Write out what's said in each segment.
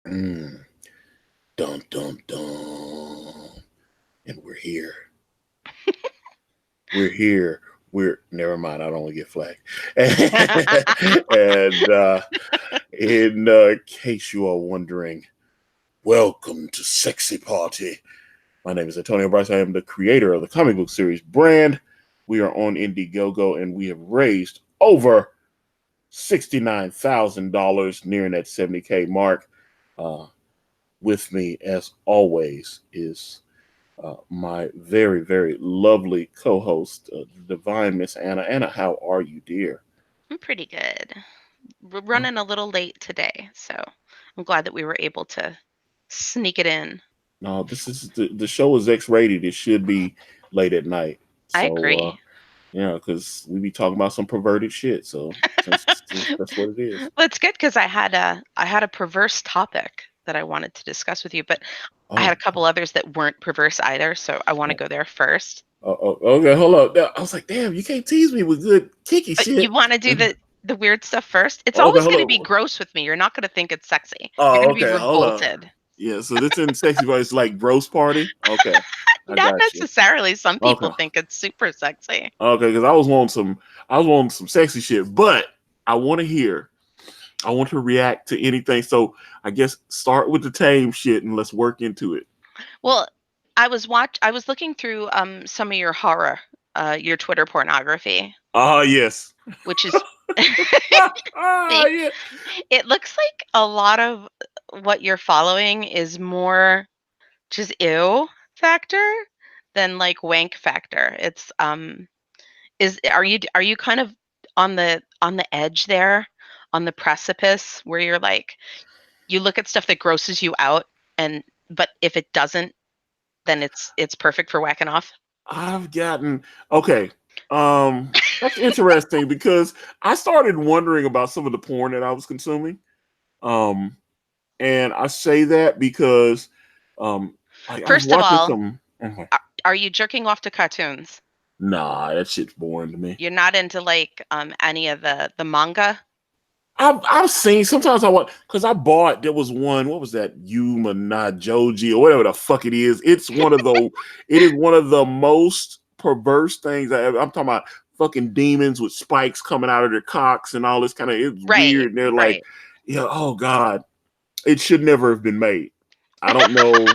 Mm, dun dun dun. And we're here. We're here. We're never mind. I don't want to get flagged. And in case you are wondering, welcome to Sexy Party. My name is Antonio Bryce. I am the creator of the comic book series Brand. We are on Indiegogo, and we have raised over $69,000, nearing that 70K mark. Uh, with me, as always, is my very, very lovely co-host, divine Miss Anna. Anna, how are you, dear? I'm pretty good. We're running a little late today, so I'm glad that we were able to sneak it in. No, this is the show is X-rated. It should be late at night. I So, agree. yeah, because we be talking about some perverted shit. So that's what it is. Well, it's good because I had a perverse topic that I wanted to discuss with you, but I had Oh, a couple others that weren't perverse either, so I want to oh, go there first. okay, hold up. I was like, damn, you can't tease me with good kicky You shit. want to do the weird stuff first? It's Okay, always hold going to be up. gross with me. You're not going to think it's sexy. You're Oh, going to be okay, hold up. revolted. Yeah, so this in sexy voice like roast party. Okay, I Not got you. necessarily. Some Okay, people think it's super sexy. okay, because I was wanting some sexy shit, but I want to hear. I want to react to anything. So I guess start with the tame shit and let's work into it. Well, I was looking through some of your horror, your Twitter pornography, Ah, yes. which is Ah, it yeah. it looks like a lot of what you're following is more just ew factor than like wank factor. It's is are you kind of on the edge there, on the precipice where you're like you look at stuff that grosses you out and but if it doesn't, then it's perfect for whacking off? I've gotten okay. That's interesting because I started wondering about some of the porn that I was consuming. Um, and I say that because um, I was First of watching all, some. Okay. are you jerking off to cartoons? Nah, that shit's boring to me. You're not into like any of the manga? I've seen sometimes I want because I bought there was one what was that Yuma not Joji or whatever the fuck it is. It is one of the most perverse things I'm talking about fucking demons with spikes coming out of their cocks and all this kind of it's Right, weird and they're like, right. yeah, oh god, it should never have been made. I don't know.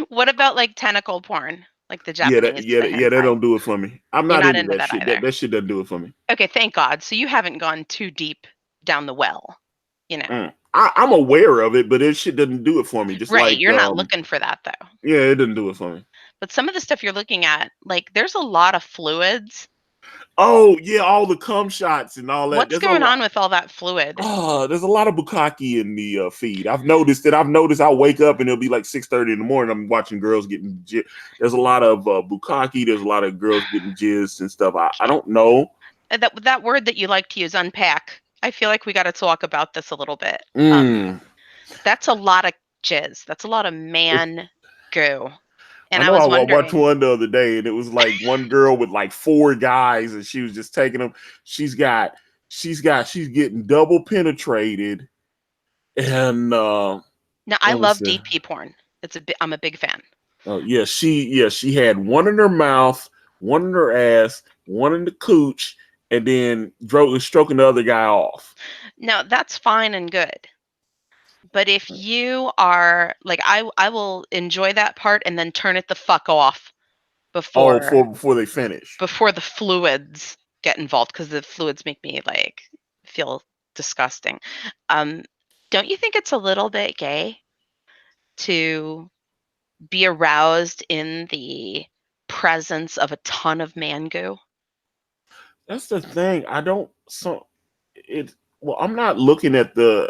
What about like tentacle porn, like the Yeah, Japanese, the yeah, they hentai? don't do it for me. I'm You're not not into into that that shit. either. That shit doesn't do it for me. Okay, thank God. So you haven't gone too deep down the well, you know. I'm aware of it, but it shit doesn't do it for me. Just Right, like you're not looking for that though. yeah, it doesn't do it for me. But some of the stuff you're looking at, like there's a lot of fluids. Oh yeah, all the cum shots and all that. What's going on with all that fluid? There's a lot of bukkake in the feed. I've noticed it. I've noticed I'll wake up and it'll be like 6:30 in the morning. I'm watching girls getting. There's a lot of bukkake. There's a lot of girls getting jizzed and stuff. I don't know. That word that you like to use, unpack. I feel like we got to talk about this a little bit. Mm. That's a lot of jizz. That's a lot of man goo. I And I know was I watched wondering, one the other day and it was like one girl with like four guys and she was just taking them. She's got she's getting double penetrated and now I what was love the DP porn. I'm a big fan. oh yeah she had one in her mouth, one in her ass, one in the cooch, and then stroking the other guy off. Now that's fine and good. But if you are like I will enjoy that part and then turn it the fuck off Oh, before before they finish. before the fluids get involved because the fluids make me like feel disgusting. Um, don't you think it's a little bit gay to be aroused in the presence of a ton of man goo? That's the thing. I don't so it. Well, I'm not looking at the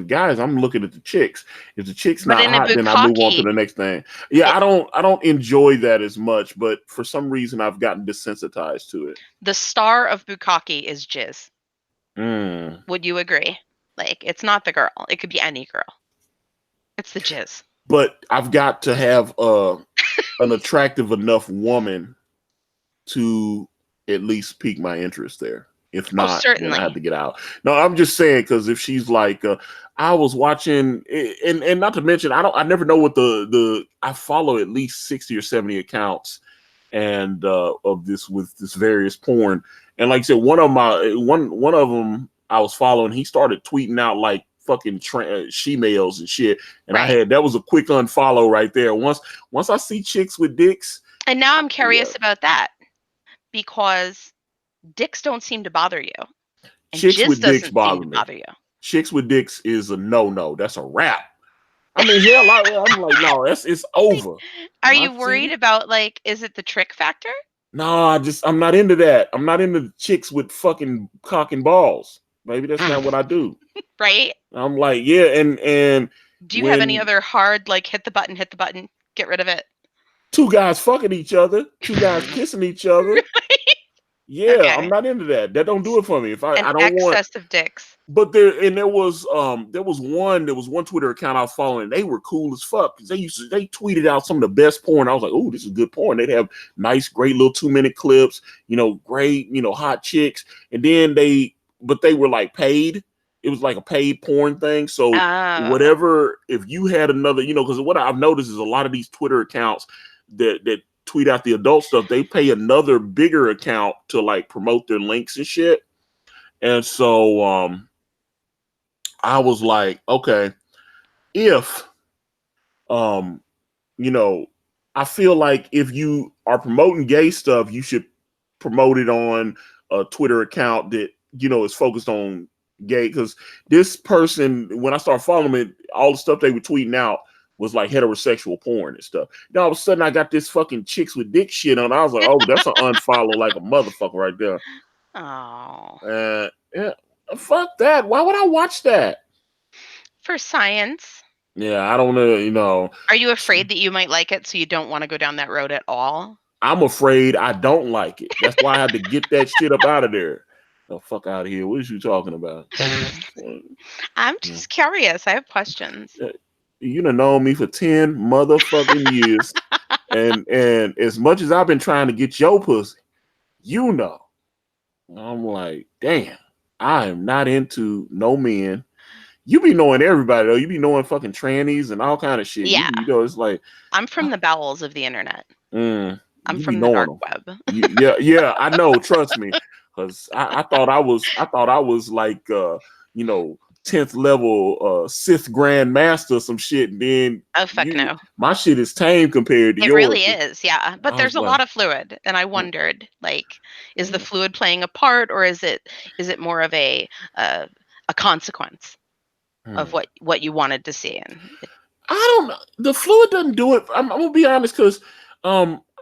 guys. I'm looking at the chicks. If the chick's But not in a hot, then I move on to bukkake, the next thing. Yeah, it, I don't enjoy that as much, but for some reason I've gotten desensitized to it. the star of bukkake is jizz. Mm. Would you agree? Like, it's not the girl. It could be any girl. It's the jizz. But I've got to have an attractive enough woman to at least pique my interest there. If Oh, not, then I have certainly. to get out. No, I'm just saying because if she's like, I was watching, and not to mention, I never know what I follow at least 60 or 70 accounts and of this with this various porn, and like I said, one of them I was following, he started tweeting out like fucking she-males and shit, and Right. that was a quick unfollow right there. Once I see chicks with dicks, And now I'm yeah, curious about that because dicks don't seem to bother you, and chicks jizz with dicks doesn't seem bother to me. bother you. Chicks with dicks is a no. That's a wrap. I mean, hell, I'm like, no, it's Like, over. are When I you see worried it, about, like, is it the trick factor? no, I'm not into that. I'm not into chicks with fucking cock and balls. Maybe that's not what I do. Right? I'm like, yeah, and Do you have any when other hard, like, hit the button, get rid of it? two guys fucking each other, two guys kissing each other, yeah, I'm Okay. not into that. That don't do it for me. If An I don't want. excess of dicks. But there was one Twitter account I was following. They were cool as fuck because they tweeted out some of the best porn. I was like, oh, this is good porn. They'd have nice, great little 2-minute clips, great, hot chicks. And then they were like paid. It was like a paid porn thing. So Oh. whatever, if you had another, because what I've noticed is a lot of these Twitter accounts that tweet out the adult stuff, they pay another bigger account to like promote their links and shit. And so I was like, okay, if um, you know, I feel like if you are promoting gay stuff, you should promote it on a Twitter account that is focused on gay. Because this person, when I started following it, all the stuff they were tweeting out was like heterosexual porn and stuff. Now all of a sudden I got this fucking chicks with dick shit on. I was like, oh, that's an unfollow like a motherfucker right there. Oh. Yeah, fuck that. Why would I watch that? For science. Yeah, I don't know. Are you afraid that you might like it, so you don't wanna go down that road at all? I'm afraid I don't like it. That's why I had to get that shit up out of there. The fuck out of here. What is you talking about? I'm Yeah. just curious. I have questions. You done known me for 10 motherfucking years. And as much as I've been trying to get your pussy, I'm like, damn, I am not into no men. You be knowing everybody though. You be knowing fucking trannies and all kind of shit. Yeah. It's like I'm from the bowels of the internet. I'm you be from the knowing dark them. web. Yeah, I know. Trust me, because I thought I was like 10th level Sith Grand Master or some shit, and then Oh, fuck no. my shit is tame compared to It really yours. is, yeah, but I was there's a like, lot of fluid, and I mm, wondered, like, is the mm, fluid playing a part, or is it more of uh, a consequence of mm. what you wanted to see? And I don't know. The fluid doesn't do it. I'm gonna be honest because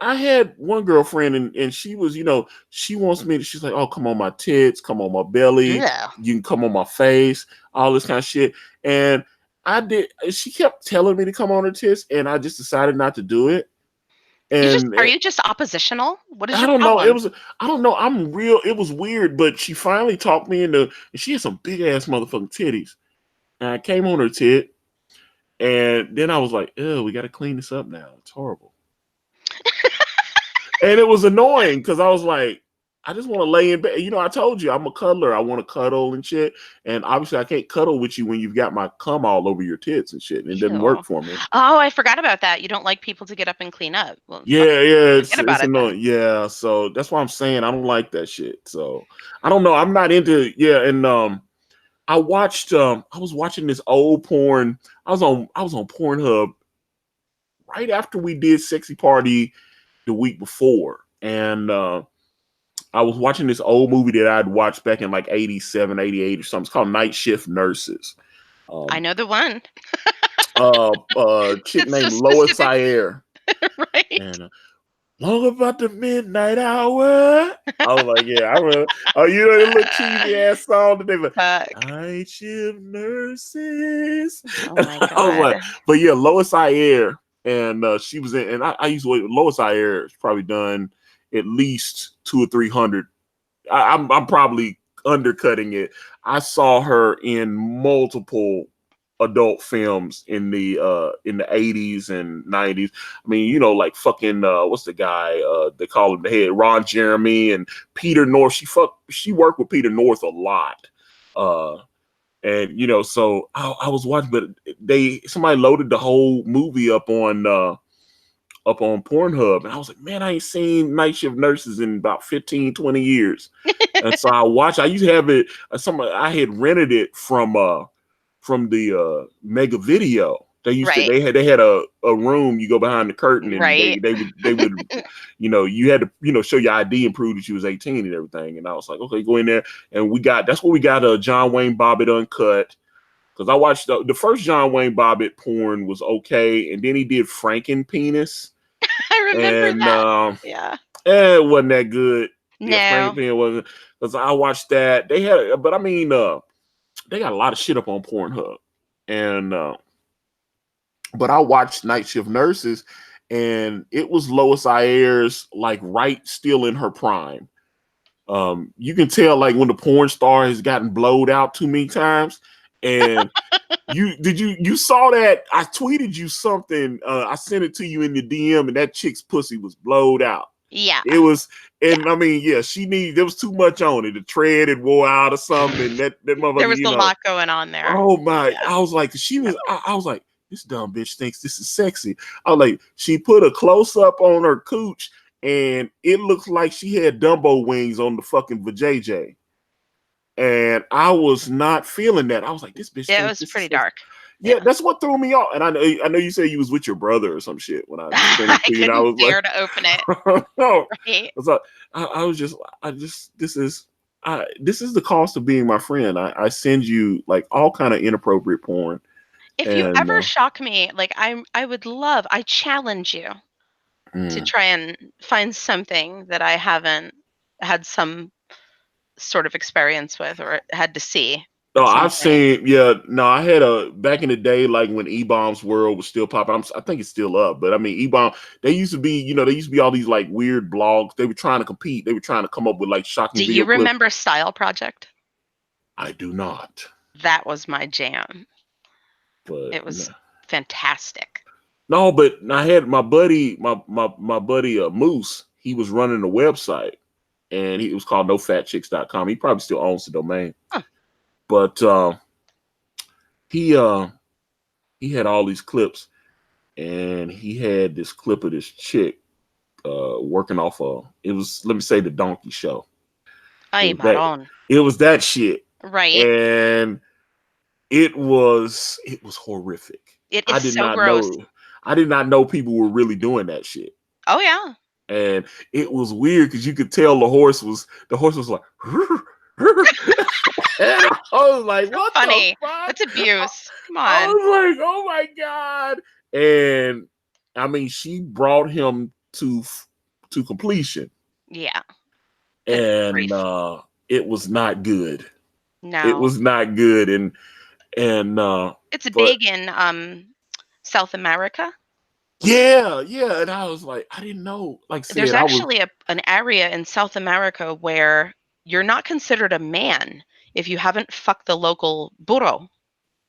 I had one girlfriend and she was, she wants me to, she's like, oh, come on my tits, come on my belly, ugh. you can come on my face, all this kind of shit. And she kept telling me to come on her tits, and I just decided not to do it. And Are you just oppositional? What is I your don't know. problem? I don't know. It was weird, but she finally talked me into, and she had some big ass motherfucking titties. And I came on her tit, and then I was like, "Ew, we got to clean this up now. It's horrible." And it was annoying because I was like, I just want to lay in bed. I told you I'm a cuddler. I want to cuddle and shit. And obviously, I can't cuddle with you when you've got my cum all over your tits and shit. And it doesn't Ew. work for me. Oh, I forgot about that. You don't like people to get up and clean up. Well, Yeah, forget it's about it then. annoying. Yeah, so that's why I'm saying I don't like that shit. So I don't know. I'm not into and I was watching this old porn. I was on Pornhub right after we did Sexy Party the week before. And I was watching this old movie that I'd watched back in like 87, 88 or something. It's called Night Shift Nurses. I Um, know the one. chick It's so named Lois specific, Ayer. right? And long about the midnight hour. I was like, yeah, I remember. Oh, the little cheesy ass song that they were Fuck. Night Shift Nurses. Oh And my I was like, god. but yeah, Lois Ayer. And she was in, and I used to, Lois Ayer has probably done at least 200 or 300. I'm probably undercutting it. I saw her in multiple adult films in the 80s and 90s. I mean, you know, like fucking what's the guy they call him the head, Ron Jeremy and Peter North. She worked with Peter North a lot. And you know, so I was watching, but somebody loaded the whole movie up on Pornhub, and I was like, man, I ain't seen Night Shift Nurses in about 15, 20 years. And so I used to have it, I had rented it from the Mega Video. Right. They had a room, you go behind the curtain, and Right. they would you know, you had to, you know, show your ID and prove that you was 18 and everything. And I was like, okay, go in there. And that's where we got John Wayne Bobbitt Uncut. Because I watched the first John Wayne Bobbitt porn was okay, and then he did Franken Penis. I remember And that. Yeah. it wasn't that good. Yeah, No. Franken wasn't, because I watched that. They had, but I mean, they got a lot of shit up on Pornhub, and but I watched Night Shift Nurses, and it was Lois Ayres, like right still in her prime. You can tell like when the porn star has gotten blowed out too many times. And you saw that? I tweeted you something. I sent it to you in the DM, and that chick's pussy was blowed out. Yeah. It was, and Yeah. I mean, yeah, there was too much on it. The tread had wore out or something, and that motherfucker, There was you a know. lot going on there. Oh my! Yeah. I was like, I was like, this dumb bitch thinks this is sexy. I was like, she put a close up on her cooch, and it looks like she had Dumbo wings on the fucking vajayjay. And I was not feeling that. I was like, this bitch. Yeah, it was pretty dark. Yeah, that's what threw me off. And I know you said you was with your brother or some shit when I sent it I to you. And I couldn't was dare like, to open it. no. Right? So this is the cost of being my friend. I send you like all kind of inappropriate porn. If you And ever shock me, like I challenge you to try and find something that I haven't had some sort of experience with or had to see no, at some I've point. seen, I had back in the day, like when E-Bomb's World was still popping. I think it's still up, but I mean, E-Bomb, they used to be all these like weird blogs. They were trying to compete. They were trying to come up with like shocking Do video you clips. remember Style Project? I do not. That was my jam. But It was fantastic. no, but I had my buddy, my buddy Moose. He was running a website, and it was called nofatchicks.com. He probably still owns the domain. Huh. But he had all these clips, and he had this clip of this chick working off it was, let me say, the Donkey Show. It was that shit. Right. And it was horrific. It is so gross. I did not know people were really doing that shit. Oh yeah. And it was weird because you could tell the horse was like and I was like, So what funny. the fuck? That's abuse. Come I on. was like, oh my God. And I mean, she brought him to completion. Yeah. And it was not good. No. It was not good. And it's big in South America. Yeah. And I was like, I didn't know. Like, there's actually an area in South America where you're not considered a man if you haven't fucked the local burro.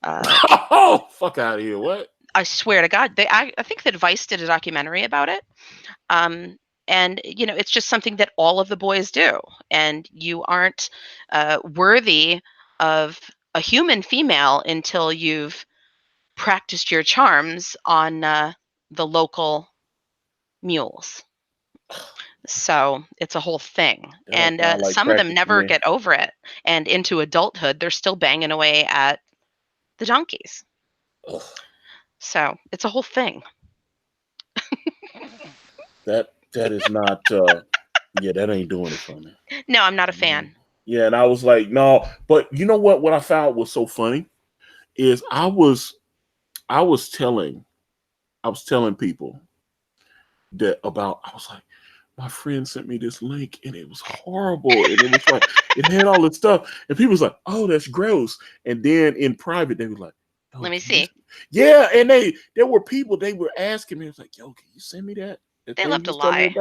Oh, fuck out of here! What? I swear to God, I think that Vice did a documentary about it. And it's just something that all of the boys do, and you aren't worthy of a human female until you've practiced your charms on the local mules. So it's a whole thing. And some of them never get over it. And into adulthood, they're still banging away at the donkeys. Ugh. So it's a whole thing. That is not, that ain't doing it for me. No, I'm not a fan. Yeah, and I was like, no. But you know what? What I found was so funny is I was telling people that I was like, my friend sent me this link and it was horrible. And it was like, it had all this stuff. And people was like, oh, that's gross. And then in private, they were like, oh, let me see. Yeah. And there were people, they were asking me, I was like, yo, can you send me that? They love to lie.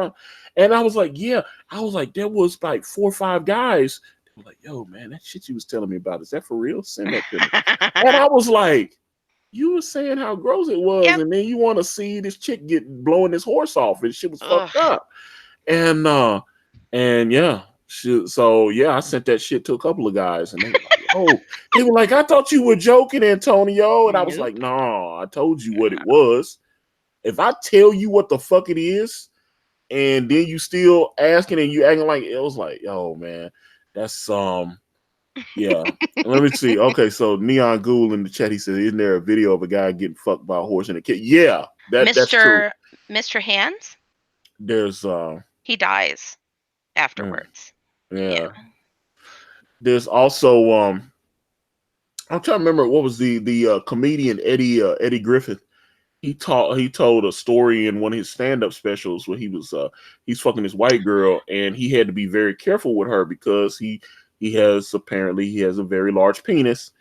And I was like, yeah. I was like, there was like 4 or 5 guys. They were like, yo, man, that shit you was telling me about, is that for real? Send that to me. And I was like, You were saying how gross it was, Yep. and then you want to see this chick get blowing this horse off, and shit was Ugh. fucked up. And yeah, so yeah, I sent that shit to a couple of guys, and they were like, "Oh," they were like, "I thought you were joking, Antonio," and I was like, Nope. "No, I told you what it was. If I tell you what the fuck it is, and then you still asking and you acting like it was like, yo, man, that's yeah." Let me see. Okay, so Neon Ghoul in the chat, he said, "Isn't there a video of a guy getting fucked by a horse and a kid?" Yeah, that's true. Mr. Hands, There's he dies mm, afterwards. Yeah. yeah. There's also I'm trying to remember what was the comedian Eddie Griffith. He told a story in one of his stand-up specials where he's fucking this white girl, and he had to be very careful with her because he has a very large penis,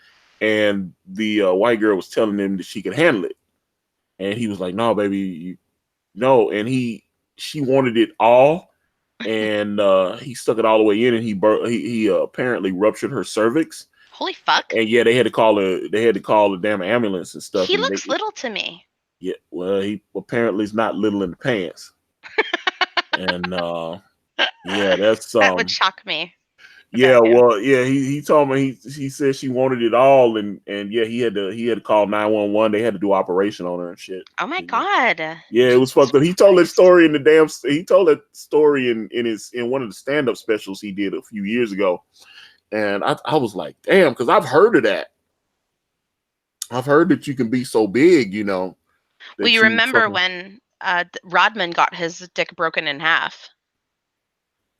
and the white girl was telling him that she could handle it, and he was like, "No, baby, no," and she wanted it all, and he stuck it all the way in, and he apparently ruptured her cervix. Holy fuck. And yeah, they had to call the damn ambulance and stuff. He And looks little to me. yeah, well, he apparently is not little in the pants. And yeah, that's That would shock me yeah, about him. well, yeah, he told me he said she wanted it all, and yeah, he had to call 911. They had to do operation on her and shit. Oh my And, god. yeah, it was Jesus fucked up. He told that Christ. story he told that story in one of the stand-up specials he did a few years ago. And I was like, damn, because I've heard of that. I've heard that you can be so big, Well, that you you remember fucking when Rodman got his dick broken in half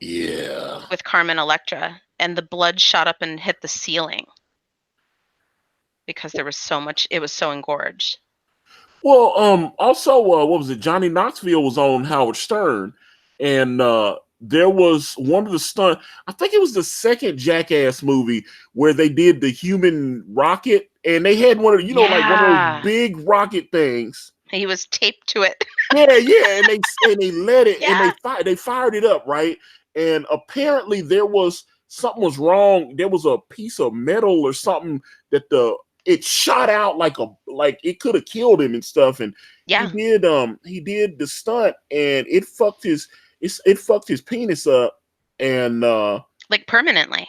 yeah. with Carmen Electra, and the blood shot up and hit the ceiling because there was so much, it was so engorged. Well, also, what was it? Johnny Knoxville was on Howard Stern, and there was one of the stunt. I think it was the second Jackass movie where they did the human rocket, and they had one of like one of those Yeah. big rocket things. He was taped to it. Yeah, and they let it, and Yeah. they fired it up, right? And apparently something was wrong. There was a piece of metal or something that it shot out like it could have killed him and stuff. And Yeah. he did the stunt, and it fucked his penis up. And Like permanently.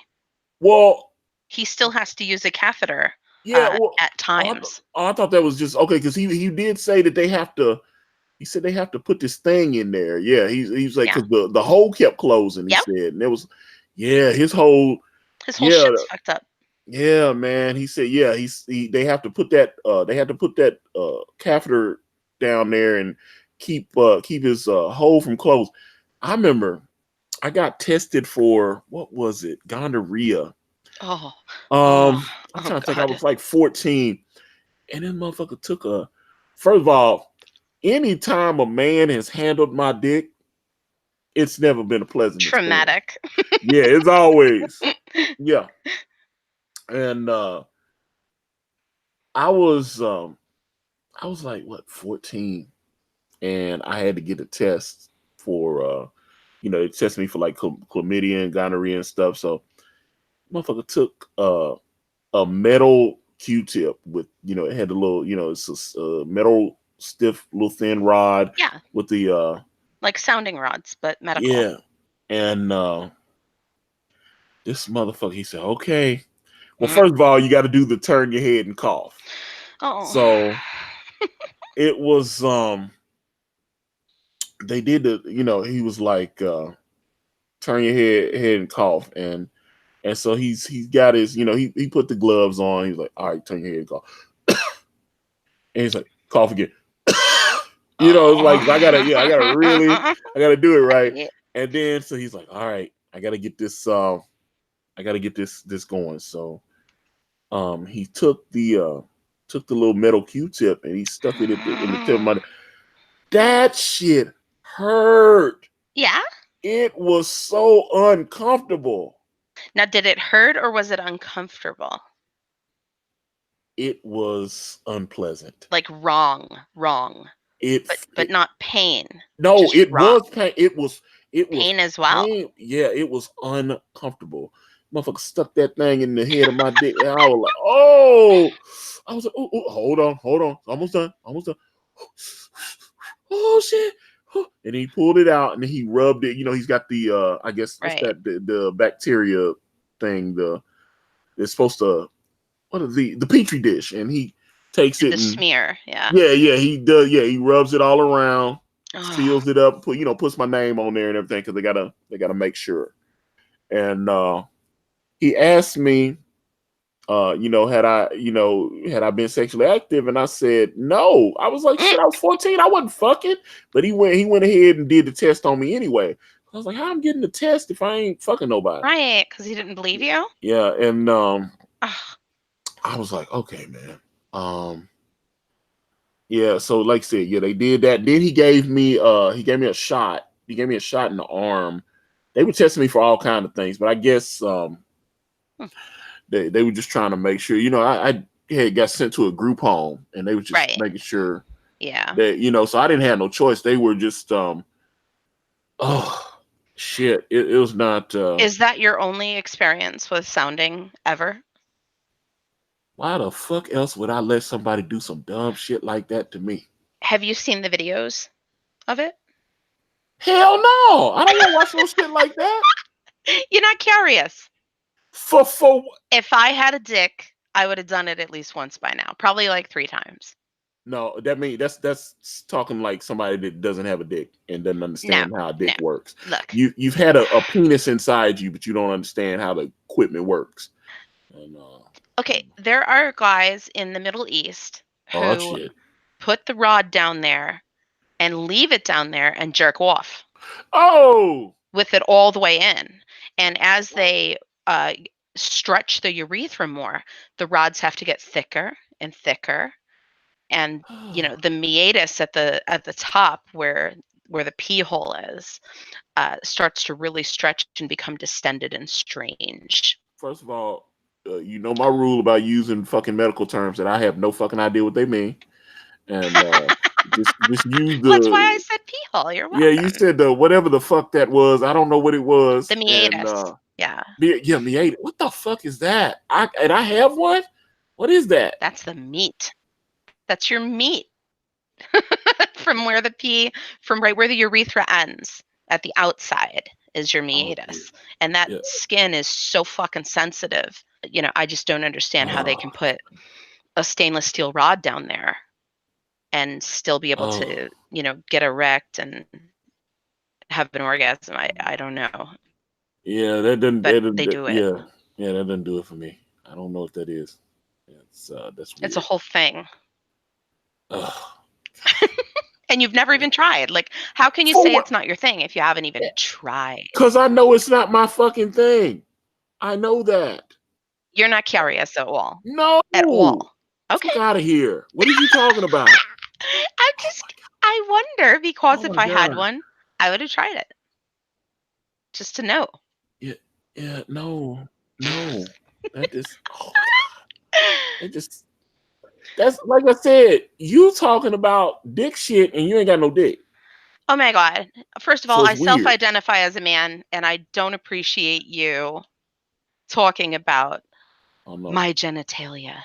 well, He still has to use a catheter yeah, well, at times. I thought that was just okay because he did say that they have to. He said they have to put this thing in there. Yeah, he's like, Yeah. because the hole kept closing. He Yep. said, and there was, yeah, his whole yeah, shit's fucked up. yeah, man. He said, yeah, they have to put that catheter down there and keep his hole from closed. I remember I got tested for what was it, gonorrhea. Oh. I'm Oh trying to think. I God. was like 14, and then motherfucker took a. First of all, anytime a man has handled my dick, it's never been a pleasant experience. Traumatic. Yeah, it's always. Yeah. And I was like what 14, and I had to get a test for they test me for like chlamydia and gonorrhea and stuff. So motherfucker took a metal Q-tip with it had a little it's a metal stiff little thin rod Yeah. with the Like sounding rods, but medical. yeah. And this motherfucker, he said, okay. Well, first of all, you got to do the turn your head and cough. Oh. So it was they did he was like turn your head and cough, and so he's got his he put the gloves on. He's like, all right, turn your head and cough. And he's like, cough again. It's like I gotta do it right. Yeah. And then so he's like, all right, I gotta get this this going. So he took the little metal Q-tip and he stuck it in the tip of my. That shit hurt. Yeah. It was so uncomfortable. Now, did it hurt or was it uncomfortable? It was unpleasant. Like wrong. But not pain. No, it wrong. was pain. It was pain as well. pain. Yeah, it was uncomfortable. Motherfucker stuck that thing in the head of my dick, and I was like, oh, I was like, oh, hold on, almost done. Oh shit. And he pulled it out and he rubbed it. He's got the I guess what's Right. that, the bacteria thing, it's supposed to, what is the petri dish, and he takes it The and smear. Yeah. yeah, he does. Yeah, he rubs it all around, Oh, seals it up, puts my name on there and everything, because they gotta make sure. And he asked me, had I been sexually active, and I said no. I was like, shit, I was 14, I wasn't fucking. But he went ahead and did the test on me anyway. I was like, how I'm getting the test if I ain't fucking nobody? right. Because he didn't believe you. Yeah, and Oh, I was like, okay, man. Yeah, so like I said, yeah, they did that. Then he gave me a shot. He gave me a shot in the arm. They were testing me for all kind of things, but I guess hmm, they were just trying to make sure. I had got sent to a group home, and they were just right. making sure Yeah. that, so I didn't have no choice. They were just oh shit. It was not Is that your only experience with sounding ever? why the fuck else would I let somebody do some dumb shit like that to me? Have you seen the videos of it? Hell no. I don't want to watch no shit like that. You're not curious. For If I had a dick, I would have done it at least once by now. Probably like 3 times. No, that means that's talking like somebody that doesn't have a dick and doesn't No, understand how a no. dick works. Look. You've had a penis inside you, but you don't understand how the equipment works. And Okay, there are guys in the Middle East oh who shit. put the rod down there and leave it down there and jerk off Oh, with it all the way in. And as they uh, stretch the urethra more, the rods have to get thicker and thicker. And the meatus at the top where the pee hole is starts to really stretch and become distended and strange. first of all, my rule about using fucking medical terms that I have no fucking idea what they mean, and just use Well, that's why I the said pee hole. You're yeah. You welcome. said the whatever the fuck that was. I don't know what it The was, and meatus. Yeah, yeah, me ate it. What the fuck is that? I have one. What is that? that's the meat. That's your meat from where the pee, from right where the urethra ends at the outside is your Oh meatus. And that yeah. skin is so fucking sensitive. I just don't understand how they Oh, can put a stainless steel rod down there and still be able oh, to, get erect and have an orgasm. I don't know, yeah. That doesn't. but they do it. Yeah, yeah. That doesn't do it for me. I don't know what that is. It's that's It's a weird. whole thing. Ugh. And you've never even tried. Like, how can you For say what? it's not your thing if you haven't even tried? Because I know it's not my fucking thing. I know that. You're not curious at all. No, At all. Okay. fuck out of here. What are you talking about? I'm Oh my just I wonder because god. Oh if my I had god. one, I would have tried it just to know. Yeah, yeah. No, no. That just. Oh my god. It just. That's like I said. You talking about dick shit, and you ain't got no dick. Oh my god. First of all, So I it's weird. self-identify as a man and I don't appreciate you talking about Oh no. my genitalia.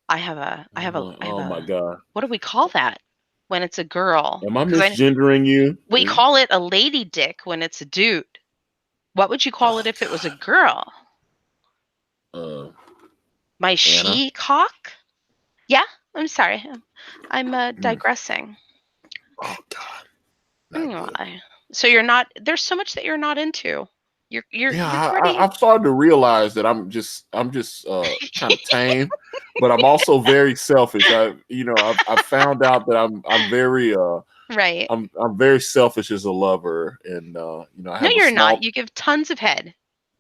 I have a I have a I have Oh my a god. what do we call that when it's a girl? Am I Because misgendering you? we call it a lady dick when it's a dude. What would you call it Oh if it was a god. girl? Uh, My Anna. she cock? Yeah, I'm sorry. I'm Mm. digressing. Oh god. Not good. Anyway, so you're not. There's so much that you're not into. Yeah, You're pretty. I've started to realize that I'm just kind of tame, but I'm also very selfish. I've found out that I'm very Right. I'm very selfish as a lover, and I No, have a you're not. small You give tons of head.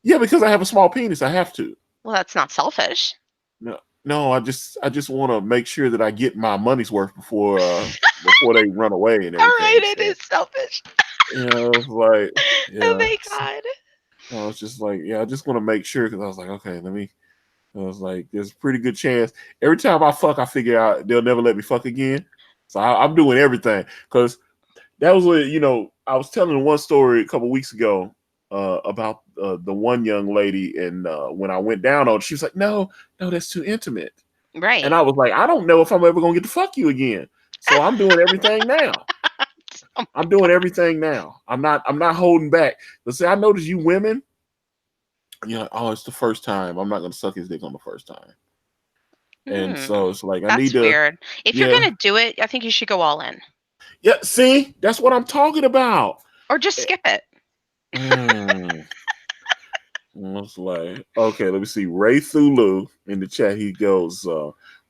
yeah, because I have a small penis. I have to. Well, that's not selfish. No, no, I just want to make sure that I get my money's worth before they run away and All right, everything. it So is selfish. it's like Oh yeah, my god. I was just like yeah, I just want to make sure because I was like okay, let me. I was like, there's a pretty good chance. Every time I fuck, I figure out they'll never let me fuck again. So I'm doing everything because that was what I was telling one story a couple weeks ago. the one young lady, and when I went down on, she was like, "No, no, that's too intimate." And Right. I was like, "I don't know if I'm ever gonna get to fuck you again." So I'm doing everything now. Oh I'm doing everything now. I'm not holding back. But see, I notice you women, you're like, "Oh, it's the first time. I'm not gonna suck his dick on the first time." And Hmm. so it's like I need That's to, weird. If you're yeah, gonna do it, I think you should go all in. yeah. See, that's what I'm talking about. Or just Eh, skip it. Mm. It's like, okay, let me see. Ray Thulu in the chat, he goes,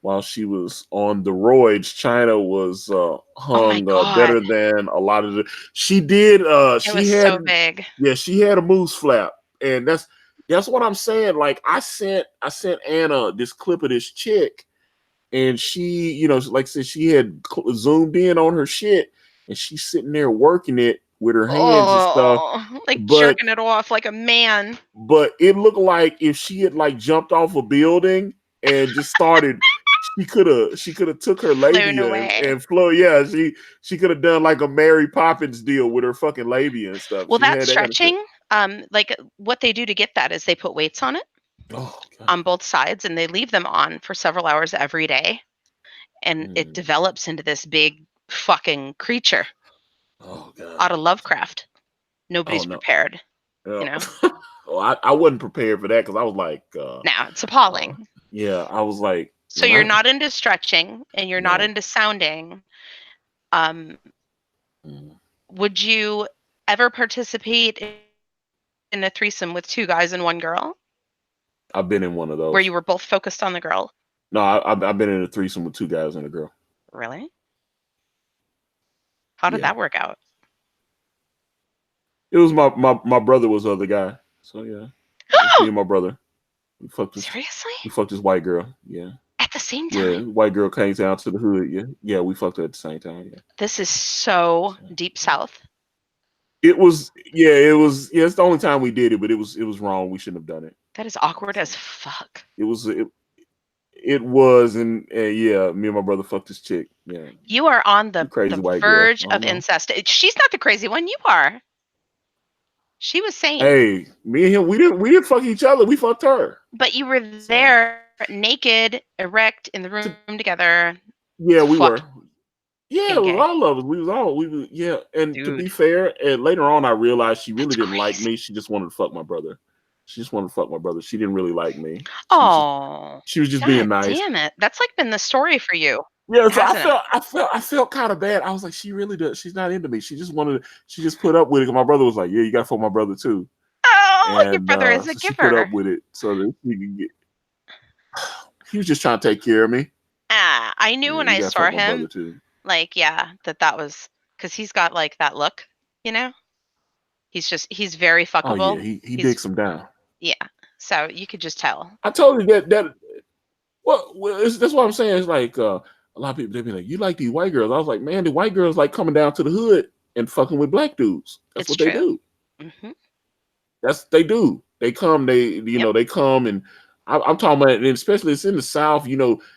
while she was on the roids, China was Oh my hung god. better than a lot of the. She did. It She was had, so big. yeah, she had a moose flap, and that's what I'm saying. Like I sent Anna this clip of this chick, and she, like I said, she had zoomed in on her shit, and she's sitting there working it with her hands and stuff, Oh, like but jerking it off like a man. it looked like if she had like jumped off a building and just started, she could have took her Flown labia away. and flow. Yeah, she could have done like a Mary Poppins deal with her fucking labia and stuff. Well, She that had that kind of shit. stretching, like what they do to get that is they put weights on it Oh god. on both sides and they leave them on for several hours every day and it Mm. develops into this big fucking creature Oh out god. of Lovecraft. Oh Nobody's no. prepared, Yeah. you know. Well, I wasn't prepared for that because I was like, Now, it's uh, appalling. yeah, I was like, So when you're I not into stretching and you're not no. into sounding. Um, Mm. would you ever participate in a threesome with two guys and one girl I've been in one of where those. you were both focused on the girl? No, I've been in a threesome with two guys and a girl. Really? How did Yeah. that work out? It was my brother was the other guy. So yeah, it was me and my brother. We fucked this Seriously? we fucked this white girl. Yeah, At the same yeah. time? White girl came down to the hood. Yeah, yeah. We fucked her at the same time. Yeah. This is so So, deep yeah. south. It was yeah. It was yeah. It's the only time we did it, but it was wrong. We shouldn't have done it. That is awkward So as fuck. it was and yeah. Me and my brother fucked this chick. Yeah, You are on you the crazy white girl. verge I of don't know. incest. She's not the crazy one. You are. She was sane, Hey, me and him, we didn't fuck each other. We fucked her. but you were So there, naked, erect, in the to, room together, yeah, we fucking were. Yeah, it was gay, all of us. Yeah. And to be dude. fair, and later on I realized she really That's didn't like crazy. me. She just wanted to fuck my brother. She just wanted to fuck my brother. She didn't really like me. Oh, She was just being god nice. damn it! That's like been the story for you, Yeah, so hasn't it? I felt kind of bad. I was like, she really does. She's not into me. She just put up with it. 'Cause my brother was like, yeah, you gotta fuck my brother too. Oh, your And brother is a so she put up giver. with it so that he could get. He was just trying to take care of me. I knew Yeah, when you I gotta fuck saw my brother him, too. like, yeah, that was because he's got like that look, you know. He's very Oh yeah, fuckable. he He's digs him down. yeah. So you could just tell. I told you that that's what I'm saying. It's like a lot of people they be like, "You like these white girls?" I was like, "Man, the white girls like coming down to the hood and fucking with black dudes. That's It's what they true. do. Hmm. They do. They come. Yep. They come and I'm talking about, and especially it's in the South.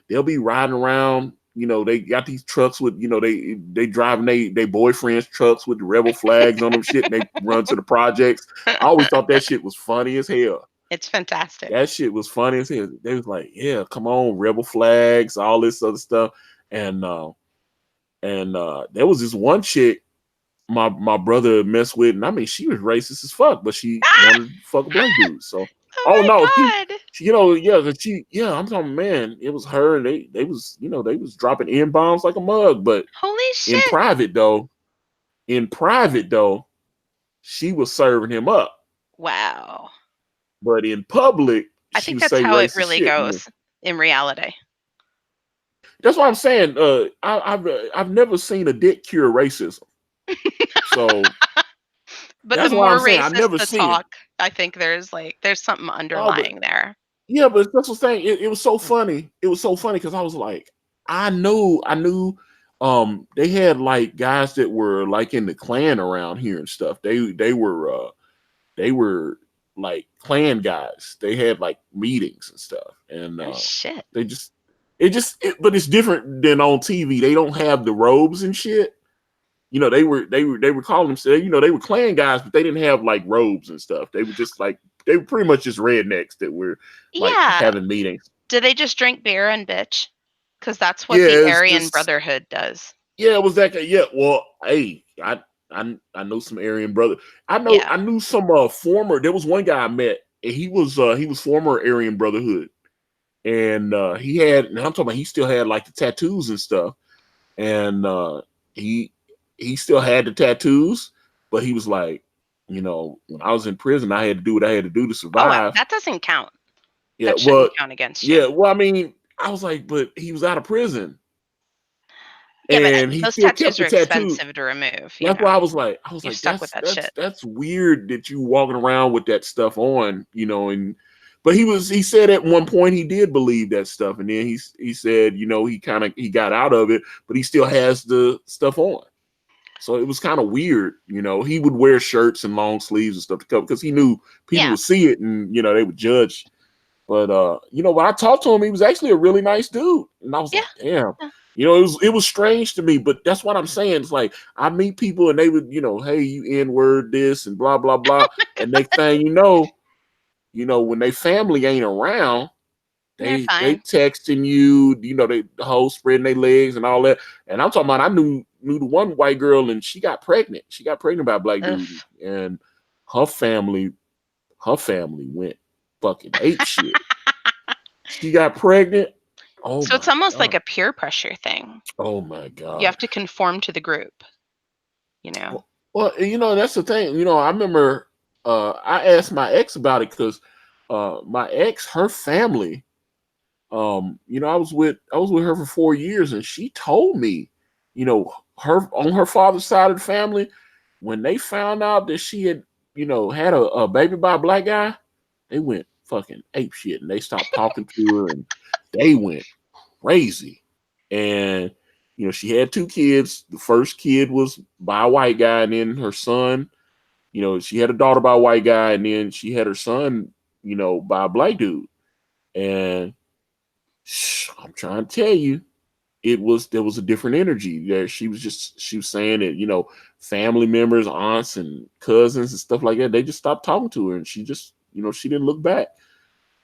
They'll be riding around. They got these trucks with they driving they boyfriends trucks with the rebel flags on them shit, and they run to the projects. I always thought that shit was funny as hell. It's fantastic. That shit was funny as hell. They was like, "Yeah, come on, rebel flags, all this other stuff." And there was this one chick my brother messed with, and I mean, she was racist as fuck, but she Ah! wanted to fuck a black dude. So, Oh oh my no, god! yeah, I'm talking, man, it was her, and they was, they was dropping n bombs like a mug, but Holy in shit! private though, in private though, she was serving him up, Wow. but in public, I she think would that's say how it racist really shit. goes in reality. That's what I'm saying. I've never seen a dick cure racism. So But the that's why I'm more saying I've racist never the seen it. talk, I think there's something Oh, but underlying there. yeah, but that's what I'm saying. It was so funny. It was so funny because I was like, I knew they had like guys that were like in the Klan around here and stuff. They were like Klan guys. They had like meetings and stuff. And Oh shit. they but it's different than on TV. They don't have the robes and shit. they were calling themselves, they were clan guys, but they didn't have like robes and stuff. They were just like they were pretty much just rednecks that were like Yeah. having meetings. Do they just drink beer and bitch? Because that's what Yeah, the it's Aryan just Brotherhood does. yeah, it was that guy. Yeah, well, hey, I know some Aryan brother. Yeah. I knew some former. There was one guy I met, and he was former Aryan Brotherhood, and he had. And I'm talking about he still had like the tattoos and stuff, and he he still had the tattoos, but he was like, when I was in prison, I had to do what I had to do to Oh, well, survive. that doesn't count. Yeah, That well, shouldn't count against you. yeah, well, I mean, I was like, but he was out of prison, Yeah, but and he those still kept tattoos the are tattoos. expensive to remove, you That's why know. I was You're like, stuck with that shit. that's weird that you walking around with that stuff on, and but he said at one point he did believe that stuff, and then he said, he got out of it, but he still has the stuff on. So it was kind of weird, He would wear shirts and long sleeves and stuff to cover because he knew people Yeah. would see it and they would judge. But when I talked to him, he was actually a really nice dude, and I was Yeah. like, damn. Yeah. It was strange to me, but that's what I'm saying. It's like I meet people and they would, hey, you N-word this and blah blah blah, and next thing when they family ain't around, They're they fine. texting you, they the whole spreading their legs and all that. And I'm talking about I knew the one white girl and she got pregnant. She got pregnant by a black Ugh. dude, and her family went fucking ape shit. She got pregnant. Oh So it's my almost like god. a peer pressure thing. Oh my You god. have to conform to the group, you know. Well, that's the thing. I remember I asked my ex about it because my ex, her family, I was with her for 4 years, and she told me, her on her father's side of the family, when they found out that she had, had a baby by a black guy, they went fucking ape shit, and they stopped talking to her, and they went crazy. And she had two kids. The first kid was by a white guy, and then her son, she had a daughter by a white guy, and then she had her son, by a black dude. And I'm trying to tell you, there was a different energy there. She was saying that, family members, aunts and cousins and stuff like that, they just stopped talking to her, and she just, she didn't look back.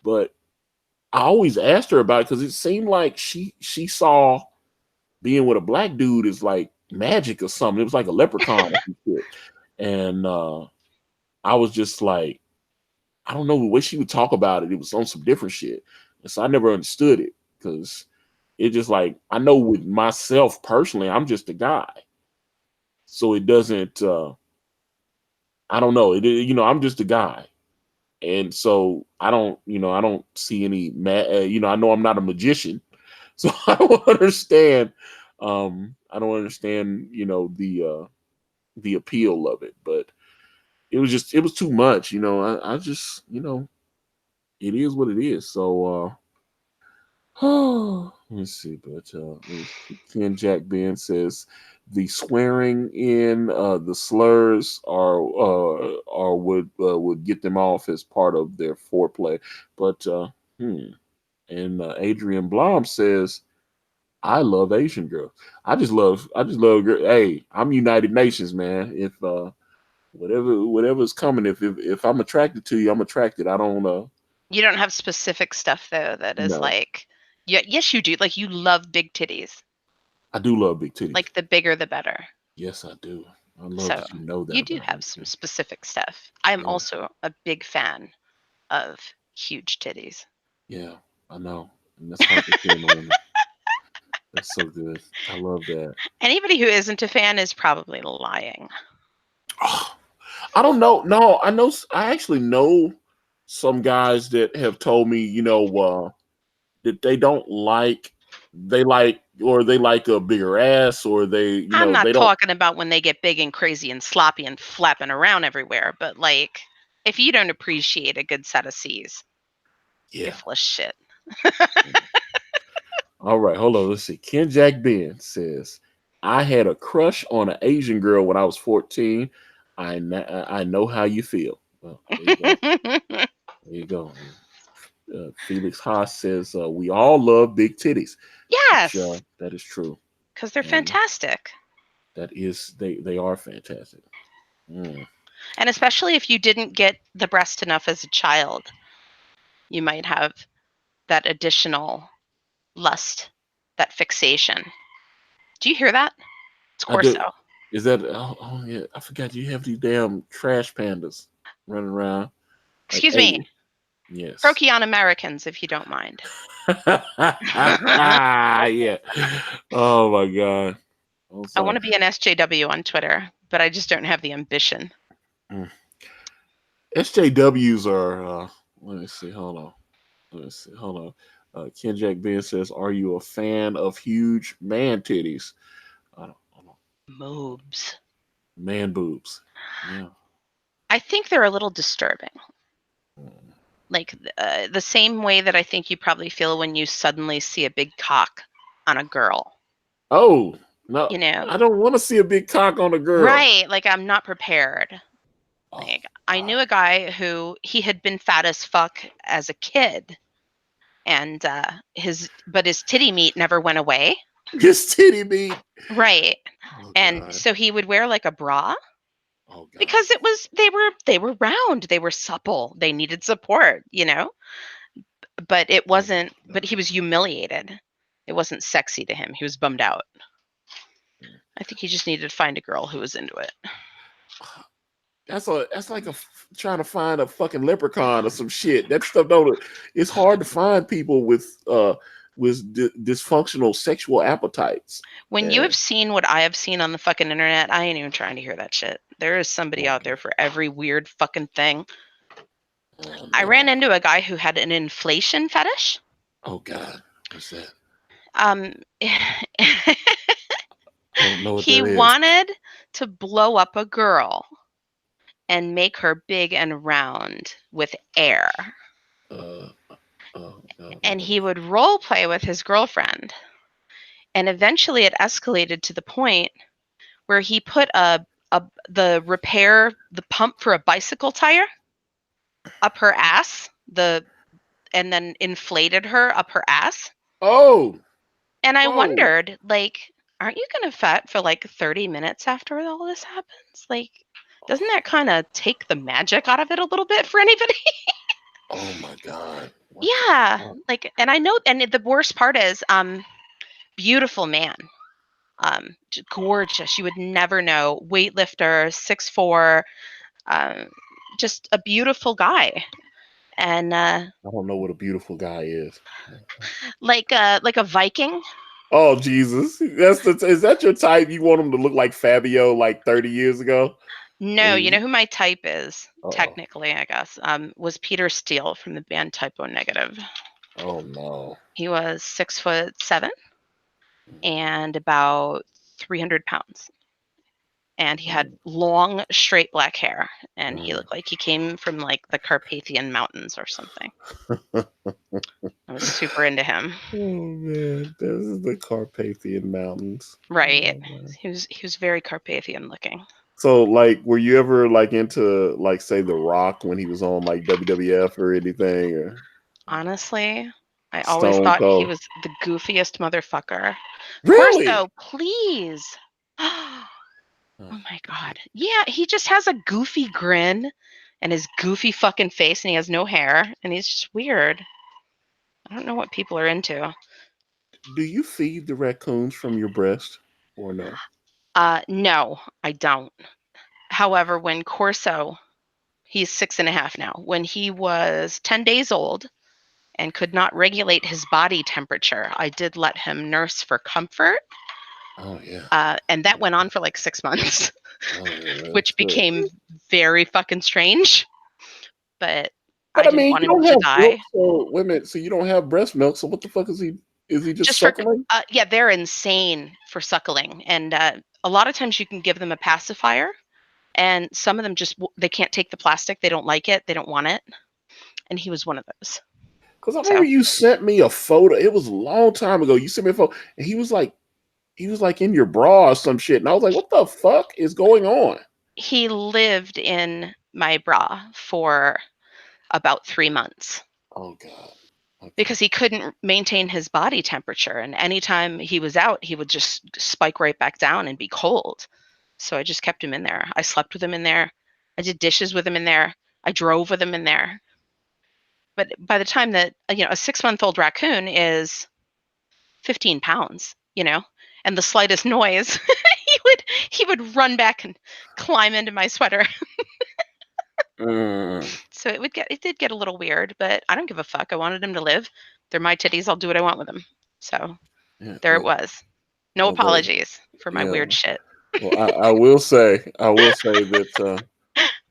But I always asked her about it because it seemed like she saw being with a black dude is like magic or something. It was like a leprechaun or some shit. And I was just like, I don't know, the way she would talk about it, it was on some different shit. And so I never understood it because it just like, I know with myself personally, I'm just a guy. So it doesn't, I don't know. I'm just a guy. And so I don't see any, I know I'm not a magician. So I don't understand. I don't understand, the appeal of it, but it was too much, I just, it is what it is. So, let's see, but Ken Jack Ben says the swearing in, the slurs are would get them off as part of their foreplay. But and Adrian Blom says, I love Asian girls. I just love girl. Hey, I'm United Nations, man. If whatever's coming, if I'm attracted to you, I'm attracted. I don't You don't have specific stuff though that is no. like, yeah, yes you do. Like you love big titties. I do love big titties. Like the bigger the better. Yes, I do. I love So that you know that you do about me have some too. specific stuff. I'm Yeah, also a big fan of huge titties. yeah, I know, and that's hard to say in a woman. That's so good. I love that. Anybody who isn't a fan is probably lying. I don't know. No, I know. I actually know some guys that have told me, that they don't like, they like a bigger ass, or I'm they not don't. talking about when they get big and crazy and sloppy and flapping around everywhere, but like if you don't appreciate a good set of C's, you're Yeah. full of shit. All right, hold on. Let's see. Ken Jack Ben says, I had a crush on an Asian girl when I was 14. I know how you feel. Well, there you go. There you go. Felix Haas says, we all love big titties, which Yes, that is true. because they're And fantastic. That is, they are fantastic. Mm. And especially if you didn't get the breast enough as a child, you might have that additional lust, that fixation. Do you hear that? It's I do. Corso. Is that? Oh yeah, I forgot you have these damn trash pandas running around. Like, Excuse me. hey, yes. Croaky on Americans, if you don't mind. Yeah. Oh my god. I'm I sorry. want to be an SJW on Twitter, but I just don't have the ambition. Mm. SJWs are. Let me see. Hold on. Let me see. Hold on. Ken Jack Ben says, "Are you a fan of huge man titties?" I don't. Moobs. Man boobs. Yeah. I think they're a little disturbing. Mm. Like the same way that I think you probably feel when you suddenly see a big cock on a girl. Oh no! You know, I don't want to see a big cock on a girl. right? Like I'm not prepared. Oh Like I God. knew a guy who he had been fat as fuck as a kid, and his titty meat never went away. His titty meat. Right. Oh And God. so he would wear like a bra Oh God. because they were round, they were supple, they needed support, you know? But it Oh wasn't my but he was humiliated. It wasn't sexy to him. He was bummed out. God. I think he just needed to find a girl who was into it. That's like trying to find a fucking leprechaun or some shit. That stuff don't. It's hard to find people with dysfunctional sexual appetites. When you have And seen what I have seen on the fucking internet, I ain't even trying to hear that shit. There is somebody out okay. there for every weird fucking thing. Oh I ran no. into a guy who had an inflation fetish. Oh God. What's that? Um, I don't know what he that is. wanted to blow up a girl and make her big and round with air. Uh. Oh no. And he would role play with his girlfriend. And eventually it escalated to the point where he put the pump for a bicycle tire up her ass, and then inflated her up her ass. Oh. And I Oh. wondered, like, aren't you going to fat for like 30 minutes after all this happens? Like, doesn't that kind of take the magic out of it a little bit for anybody? Oh my God. What the Yeah. fuck? Like, and I know, and the worst part is, beautiful man. Gorgeous. You would never know. Weightlifter, 6'4", um, just a beautiful guy. And I don't know what a beautiful guy is. like a Viking. Oh Jesus, is that your type? You want him to look like Fabio like 30 years ago when No, he you was? know who my type is, Oh, technically, I guess, was Peter Steele from the band Typo Negative. oh no. He was 6'7" and about 300 pounds. And he had Mm, long, straight black hair. And he mm. looked like he came from like the Carpathian Mountains or something. I was super into him. Oh man, this is the Carpathian Mountains. Right. Oh, man. He was very Carpathian looking. So, like, were you ever like into like say The Rock when he was on like WWF or anything or Honestly, I always Stone thought he Cold? was the goofiest motherfucker. Really? Corso, please. Huh. Oh my god. Yeah, he just has a goofy grin and his goofy fucking face and he has no hair and he's just weird. I don't know what people are into. Do you feed the raccoons from your breast or no? No, I don't. However, when Corso, he's 6.5 now, when he was 10 days old and could not regulate his body temperature, I did let him nurse for comfort. Oh yeah. And that went on for like 6 months, Oh yeah, which that's good. became very fucking strange. But I But I didn't mean, want you him don't to have milk, die. so women. So you don't have breast milk. So what the fuck is he? Is he just Just for, suckling? yeah, they're insane for suckling. And a lot of times you can give them a pacifier, and some of them just, they can't take the plastic. They don't like it. They don't want it. And he was one of those. Because I remember So you sent me a photo. It was a long time ago. You sent me a photo, and he was like in your bra or some shit, and I was like, what the fuck is going on? he lived in my bra for about 3 months. Oh god. Okay. because he couldn't maintain his body temperature. And anytime he was out, he would just spike right back down and be cold. So I just kept him in there. I slept with him in there. I did dishes with him in there. I drove with him in there. But by the time that, a 6-month-old raccoon is 15 pounds, and the slightest noise, he would run back and climb into my sweater. Mm, So it did get a little weird, but I don't give a fuck. I wanted him to live. They're my titties. I'll do what I want with them. So yeah. there it was. No Well, the, apologies for my yeah. weird shit. Well, I will say that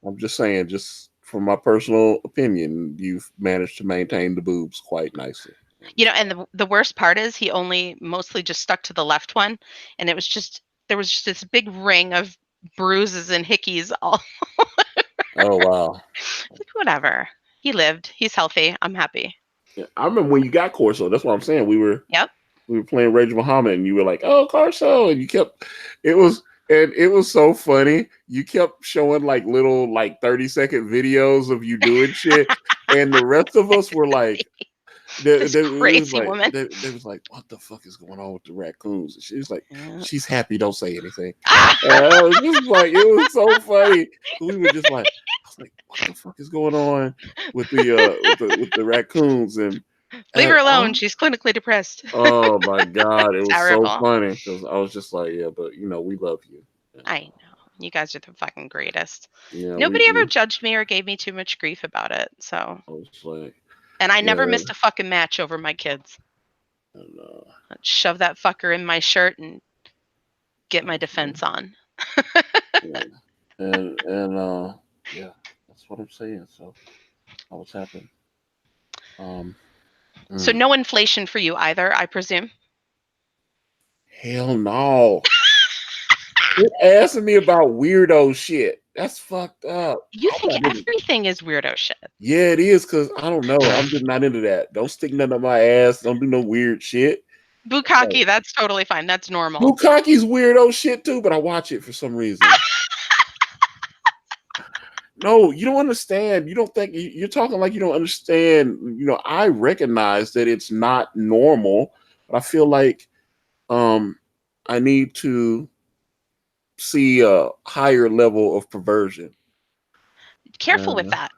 I'm just saying, just from my personal opinion, you've managed to maintain the boobs quite nicely. And the worst part is he only mostly just stuck to the left one, and there was just this big ring of bruises and hickeys all. Oh wow. Like, whatever. He lived. He's healthy. I'm happy. Yeah, I remember when you got Corso. That's what I'm saying. Yep. We were playing Rage Muhammad, and you were like, "Oh, Corso," and you kept. It was it was so funny. You kept showing like little 30-second videos of you doing shit, and the rest of us were like, This crazy woman. they was like, "What the fuck is going on with the raccoons?" And she was like, Yeah. "She's happy. Don't say anything." I was just like, it was so funny. We were just like, I was like, "What the fuck is going on with the raccoons?" Leave her And alone. She's clinically depressed. oh my god, it was so Terrible. funny because I was just like, "Yeah, but we love you." And, I know. You guys are the fucking greatest. yeah, Nobody ever judged me or gave me too much grief about it. So, I was like, and I yeah, never missed a fucking match over my kids. and, I'd shove that fucker in my shirt and get my yeah, defense on. yeah, and yeah, that's what I'm saying. So, what's happened? Um, So mm, no inflation for you either, I presume. hell no. Quit asking me about weirdo shit. That's fucked up. You I think hope I didn't. everything is weirdo shit. Yeah, it is because I don't know. I'm just not into that. Don't stick nothing up my ass. Don't do no weird shit. Like, Bukkake, that's totally fine. That's normal. Bukkake's weirdo shit too, but I watch it for some reason. No, you don't understand. You don't think you're talking like you don't understand. I recognize that it's not normal, but I feel like um I need to see a higher level of perversion. Careful with Uh, that.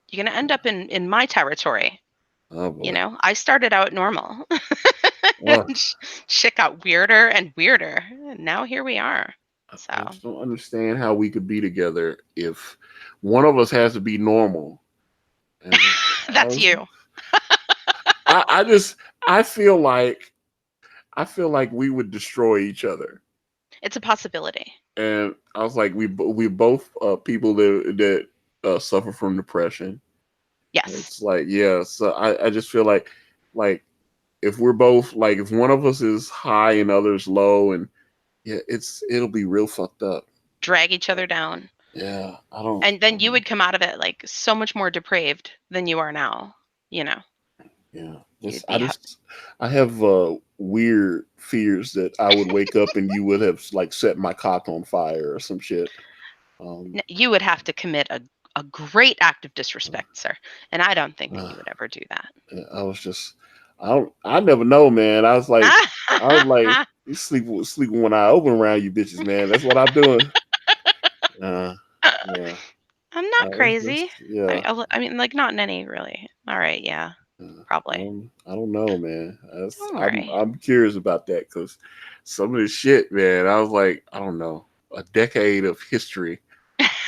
You're going to end up in my territory. oh boy. I started out normal. Uh, And shit got weirder and weirder. And now here we are. So I just don't understand how we could be together if one of us has to be normal. And that's you. I just I feel like we would destroy each other. It's a possibility. And I was like, we both people that suffer from depression. Yes. It's like, yeah, so I just feel like if we're both like if one of us is high and others low, and yeah, it'll be real fucked up. Drag each other down. Yeah, I don't. And then you would come out of it like so much more depraved than you are now. Yeah, You'd be I have weird fears that I would wake up and you would have like set my cock on fire or some shit. you would have to commit a great act of disrespect, sir. And I don't think that Uh, you would ever do that. I was just, I never know, man. I was like, you sleep with one eye open around you bitches, man. That's what I'm doing. Uh, yeah, I'm not crazy. yeah. I mean, like, not in any really. All right, yeah, probably. I don't know, man. Don't worry. I'm curious about that because some of this shit, man. I was like, I don't know, a decade of history.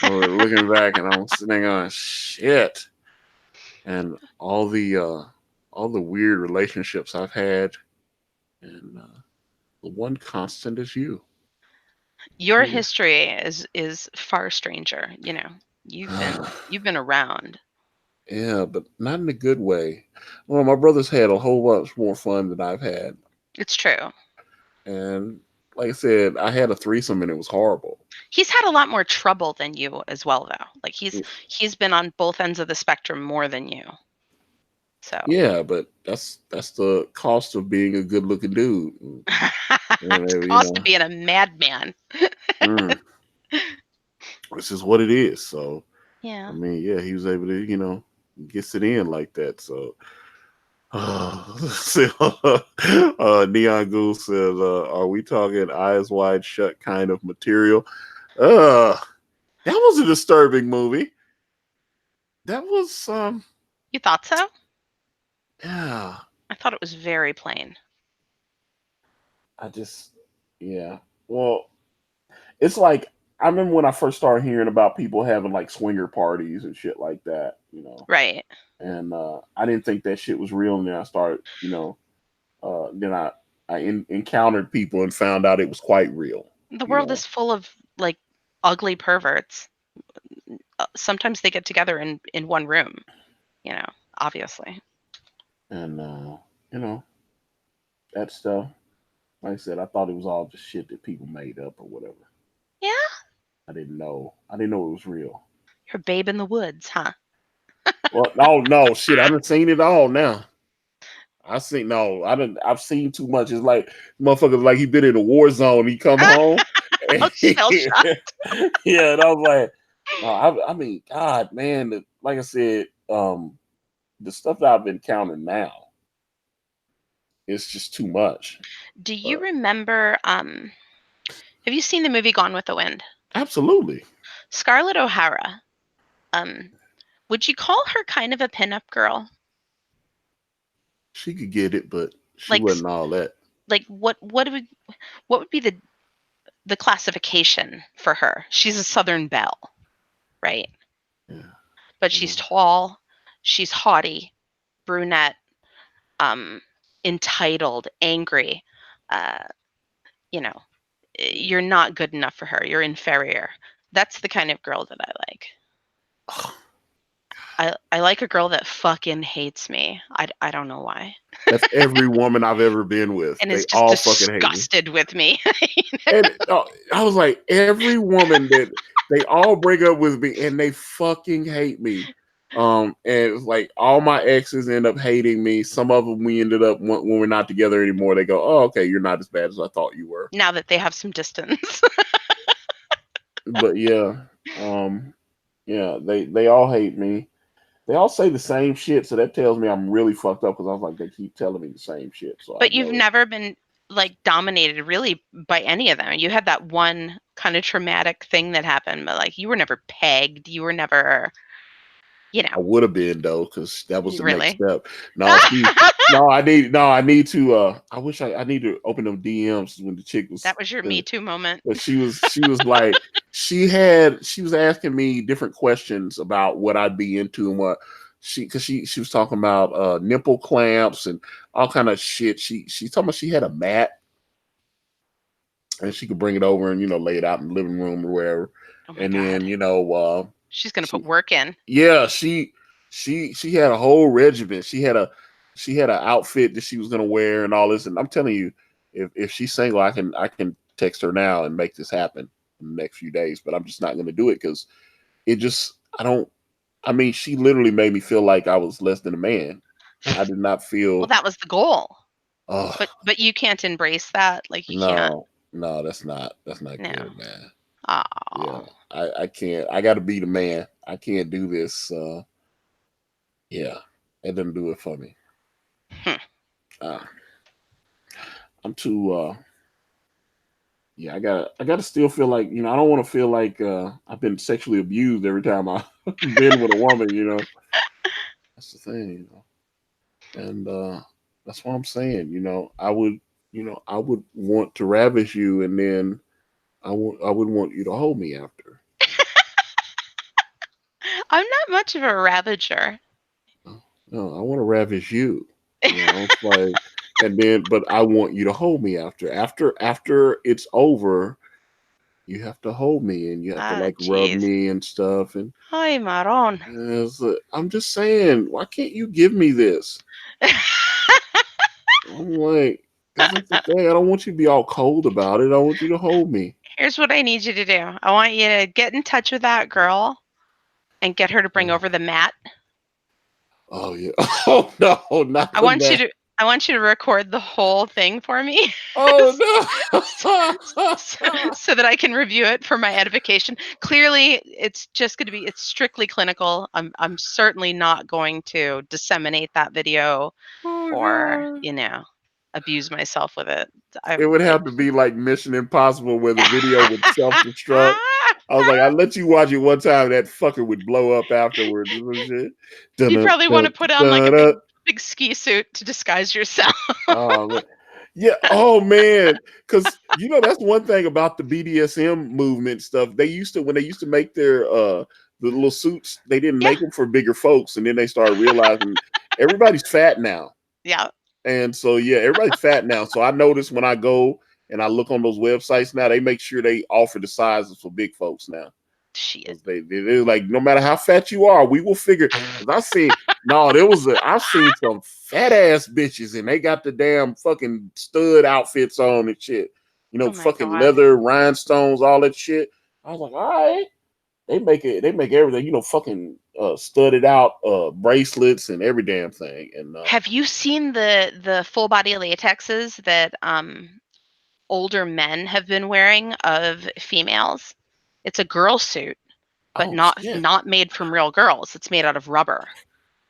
Or looking back, and I'm sitting on shit, and all the weird relationships I've had, and the one constant is you. Your Yeah. history is far stranger. You've been around. Yeah, but not in a good way. Well, my brother's had a whole bunch more fun than I've had, It's true. and like I said, I had a threesome and it was horrible. He's had a lot more trouble than you as well, though. Like he's been on both ends of the spectrum more than you. So Yeah, but that's the cost of being a good looking dude. it's You cost to know, being a madman. mm, this is what it is. So I Yeah. mean, yeah, he was able to, gets it in like that. So Neon Goose says, "Are we talking eyes wide shut kind of material?" Uh, that was a disturbing movie. That was You thought so? yeah. I thought it was very plain. I just yeah. Well, it's like I remember when I first started hearing about people having like swinger parties and shit like that, Right. and I didn't think that shit was real. And then I started, then I encountered people and found out it was quite real. The You world know, is full of like ugly perverts. Sometimes they get together in one room, obviously. and you know that stuff. Like I said, I thought it was all just shit that people made up or whatever. Yeah, I didn't know. I didn't know it was real. you're a babe in the woods, huh? Well, no, no, shit. I done seen it all now. I seen no. I've seen too much. It's like motherfuckers like he been in a war zone. He come home. Oh, shell shock. Yeah, and I was like, no, I mean, God, man. Like I said, the stuff that I've encountered now, it's just too much. Do you But remember, have you seen the movie Gone with the Wind? absolutely, Scarlett O'Hara, um, would you call her kind of a pinup girl? she could get it, but she Like, wasn't all that. like what would be the classification for her? She's a Southern belle, right? Yeah, But you she's know. tall, she's haughty, brunette, um, entitled, angry. Uh, you know, you're not good enough for her. You're inferior. That's the kind of girl that I like. I like a girl that fucking hates me. I don't know why. That's every woman I've ever been with. And They is just all fucking hate me. disgusted with me. And I was like, every woman that they all break up with me and they fucking hate me. And it's like all my exes end up hating me. Some of them we ended up when we're not together anymore. They go, "Oh, okay, you're not as bad as I thought you were." Now that they have some distance. But yeah, yeah, they all hate me. They all say the same shit, so that tells me I'm really fucked up because I was like, they keep telling me the same shit, so I But you've know. never been like dominated really by any of them. You had that one kind of traumatic thing that happened, but like you were never pegged. You were never, you know, I would have been though, because that was the next really. step. No, see, I need to I wish I need to open them DMs when the chick was That was your Me Too moment. but she was like she was asking me different questions about what I'd be into and what she was talking about nipple clamps and all kind of shit. She told me she had a mat and she could bring it over and lay it out in the living room or wherever. Oh my And God. then She's going to put she work in. yeah, she had a whole regimen. She had an outfit that she was gonna wear and all this. And I'm telling you, if she's single, I can text her now and make this happen in the next few days. But I'm just not gonna do it because it just I don't. I mean, she literally made me feel like I was less than a man. I did not Well, feel. that was the goal. Oh But you can't embrace that. Like you can't. no, no, that's not No. good, man. Yeah, Oh. I can't. I got to be the man. I can't do this. Yeah, it doesn't do it for me. Hmm. Uh, I'm too yeah, I gotta still feel like, I don't want to feel like I've been sexually abused every time I've been with a woman. That's the thing. And that's what I'm saying. I would want to ravish you and then I would want you to hold me after. I'm not much of a ravager. No, I want to ravish you. It's like and then but I want you to hold me after. After it's over, you have to hold me and you have to Ah, like rub jeez. me and stuff Hi, Maron. and I'm just saying, why can't you give me this? I'm like, because that's the thing. I don't want you to be all cold about it. I want you to hold me. Here's what I need you to do. I want you to get in touch with that girl and get her to bring over the mat. Oh yeah. Oh no, not I the want you mat. to I want you to record the whole thing for me. Oh So that I can review it for my edification. Clearly, it's just going to be, it's strictly clinical. I'm certainly not going to disseminate that video Oh or, god. abuse myself with it. It would have to be like Mission Impossible where the video would self-destruct. I was like, I let you watch it one time, that fucker would blow up afterwards or some shit. You'd Dun-dun, probably want to dun, put on like a dun-dun. big ski suit to disguise yourself. Oh man. Yeah, oh man. Cause that's one thing about the BDSM movement stuff. They used to when they used to make their the little suits, they didn't Yeah. make them for bigger folks, and then they started realizing everybody's fat now. Yeah. And so yeah, everybody's fat now. So I notice when I go and I look on those websites now, they make sure they offer the sizes for big folks now. Shit. They're like, no matter how fat you are, we will figure. Cause I seen I've seen some fat ass bitches and they got the damn fucking stud outfits on and shit. Oh my Fucking God. leather, rhinestones, all that shit. I was like, all right. They make everything, fucking studded out bracelets and every damn thing. And Have you seen the full body latexes that older men have been wearing of females? It's a girl suit, but oh not shit. not made from real girls. It's made out of rubber.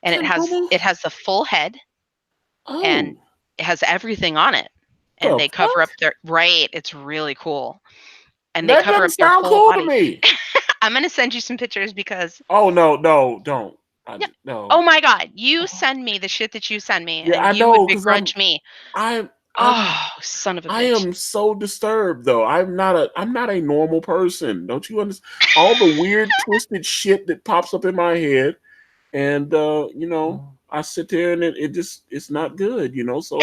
And Good mama. it has the full head and Oh, it has everything on it. And the they cover up fuck? their right, it's really cool. And they That cover doesn't up their sound whole cool to body. me. I'm gonna send you some pictures because Oh no, no, don't. yeah. Oh No. my God, you send me the shit that you send me Yeah, and I you would know, because begrudge me. I'm I'm Oh, son of a I bitch. am so disturbed though. I'm not a normal person. Don't you understand? All the weird twisted shit that pops up in my head, and I sit there and it's not good, so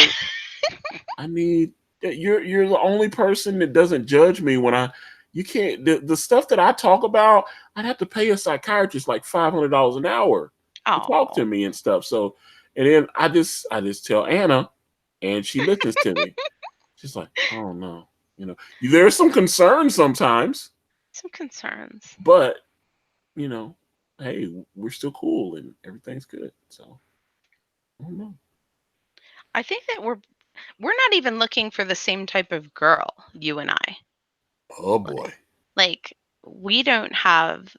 I need you're the only person that doesn't judge me when you can't the stuff that I talk about, I'd have to pay a psychiatrist like $500 an hour to talk Oh. to me and stuff. So and then I just tell Anna and she listens to me. She's like, oh no, there's some concern sometimes, Some concerns. but you know, hey, we're still cool and everything's good. So I don't know. I think that we're not even looking for the same type of girl, you and I. Oh boy. Like we don't have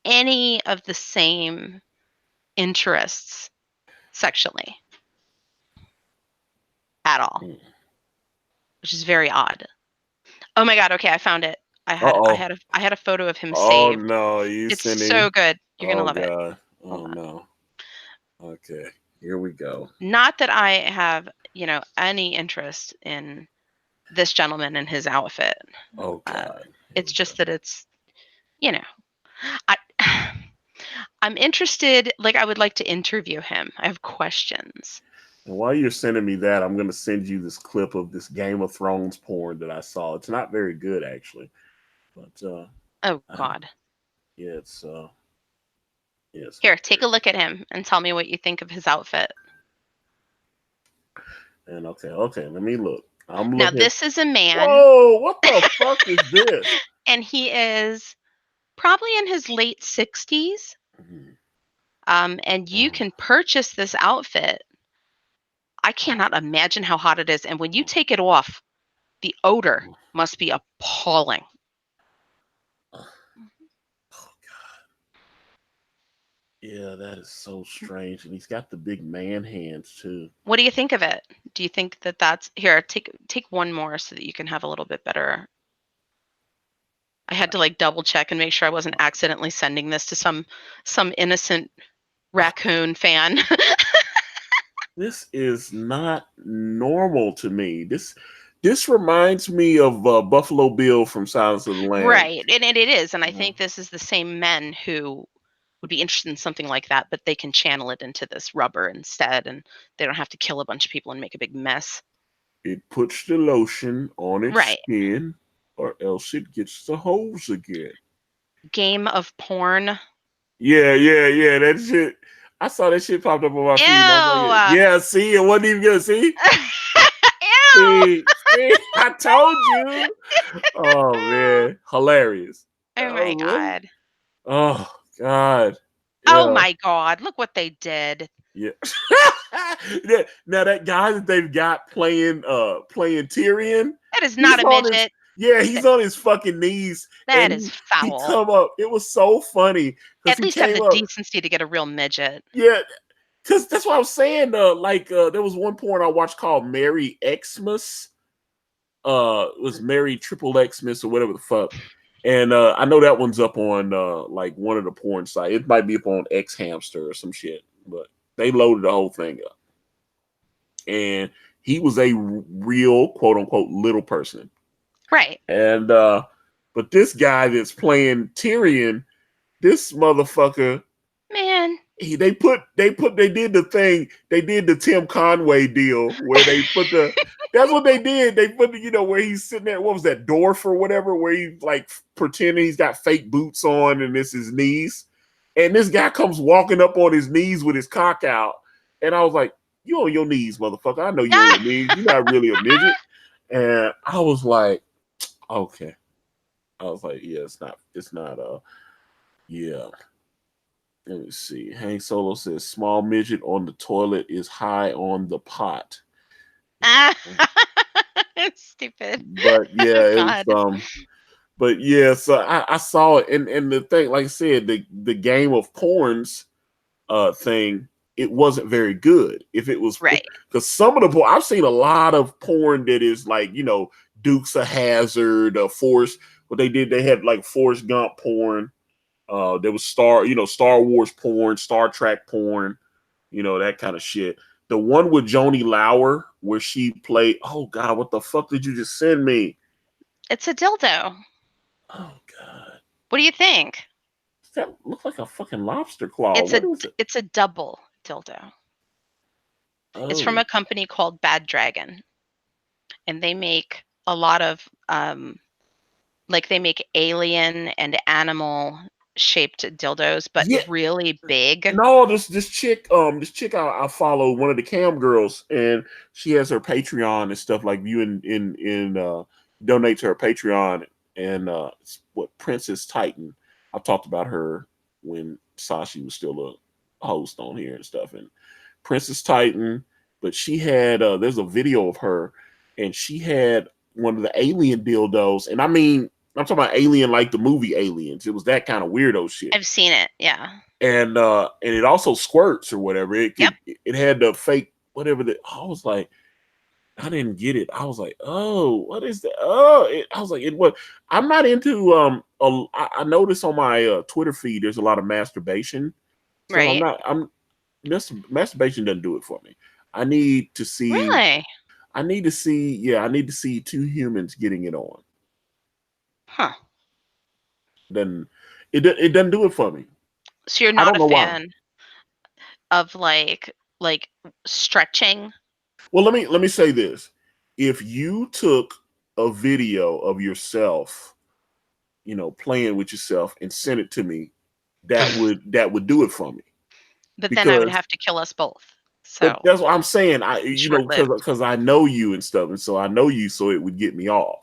any of the same interests sexually at all, Mm. which is very odd. Oh my God, okay, I found it. Uh-oh. I had a photo of him Oh saved. no, you It's sending. so good. You're gonna Oh love it. god. Hold Oh on. no. Okay. Here we go. Not that I have, any interest in this gentleman and his outfit. Oh Uh, god. Here it's we go. just that you know, I I'm interested, like I would like to interview him. I have questions. And while you're sending me that, I'm gonna send you this clip of this Game of Thrones porn that I saw. It's not very good actually. But Oh uh God. yeah, it's Here, not take very a look at him and tell me what you think of his outfit. good. And okay, let me look. I'm Now, looking. this is a man, Whoa, what the fuck is this? and he is probably in his late 60s. Mhm. And you Oh, can purchase this outfit. I cannot imagine how hot it is. And when you oh, take it off, the odor oh, must be appalling. oh, yeah, that is so strange. And he's got the big man hands too. What do you think of it? Do you think that that's here? Take one more so that you can have a little bit better. I had to like double check and make sure I wasn't accidentally sending this to some innocent raccoon fan. This is not normal to me. This reminds me of Buffalo Bill from Silence of the Lambs. Right, and it is, and I Uh, think this is the same men who would be interested in something like that, but they can channel it into this rubber instead, and they don't have to kill a bunch of people and make a big mess. it puts the lotion on its Right. skin, or else it gets the hose again. Game of porn. Yeah. That shit. I saw that shit popped up on my feed. And I was like, Ew. yeah, see, it wasn't even good. See, Ew. I told you. Oh man, hilarious. Oh my god. Oh god, Oh yeah, my god. Look what they did. Yeah. Now that guy that they've got playing Tyrion, That is not he's a on his midget. he's on his fucking knees, That and is he foul. come up. It was so funny because At he least have came the up. decency to get a real midget. Yeah, because that's what I was saying. There was one porn I watched called Mary Xmas. It was Mary Triple Xmas or whatever the fuck. And I know that one's up on like one of the porn sites. It might be up on X Hamster or some shit, but they loaded the whole thing up. And he was a real quote unquote little person. Right. And but this guy that's playing Tyrion, this motherfucker, Man. they did the thing, they did the Tim Conway deal where they put the that's what they did. They put where he's sitting there, what was that, Dorf or whatever, where he's like pretending he's got fake boots on and it's his knees. And this guy comes walking up on his knees with his cock out. And I was like, you on your knees, motherfucker. I know you on your knees. You're not really a midget. And I was like, okay. I was like, yeah, it's not yeah. Let me see. Hank Solo says small midget on the toilet is high on the pot. Stupid. But yeah, it was God. but yeah, so I saw it, and the thing, like I said, the game of porns thing, it wasn't very good. If it was Right. because some of the porn I've seen a lot of porn that is like, Dukes of Hazzard, Forrest, what they had like Forrest Gump porn. There was Star Wars porn, Star Trek porn, that kind of shit. The one with Joni Lauer where she played, oh God, what the fuck did you just send me? It's a dildo. Oh God. What do you think? That looks like a fucking lobster claw. What is it? It's a double dildo. It's from Oh. a company called Bad Dragon. And they make a lot of they make alien and animal shaped dildos, but Yeah. really big. No, this chick I follow, one of the cam girls, and she has her Patreon and stuff, like you in donate to her Patreon, and what, Princess Titan. I talked about her when Sashi was still a host on here and stuff, and Princess Titan, but she had there's a video of her, and she had one of the alien dildos, and I mean, I'm talking about Alien like the movie Aliens. It was that kind of weirdo shit. I've seen it, yeah. And it also squirts or whatever. It Yep. had the fake whatever that. I was like, I didn't get it. I was like, oh, what is that? Oh, I was like, it was. I'm not into I noticed on my Twitter feed there's a lot of masturbation. So Right. masturbation doesn't do it for me. I need to see. Really? I need to see two humans getting it on. Huh. Then it doesn't do it for me. So you're not a fan of like stretching? Well, let me say this. If you took a video of yourself, playing with yourself and sent it to me, that would do it for me. But then I would have to kill us both. So But that's what I'm saying. Short-lived. Because I know you and stuff, and so I know you, so it would get me off.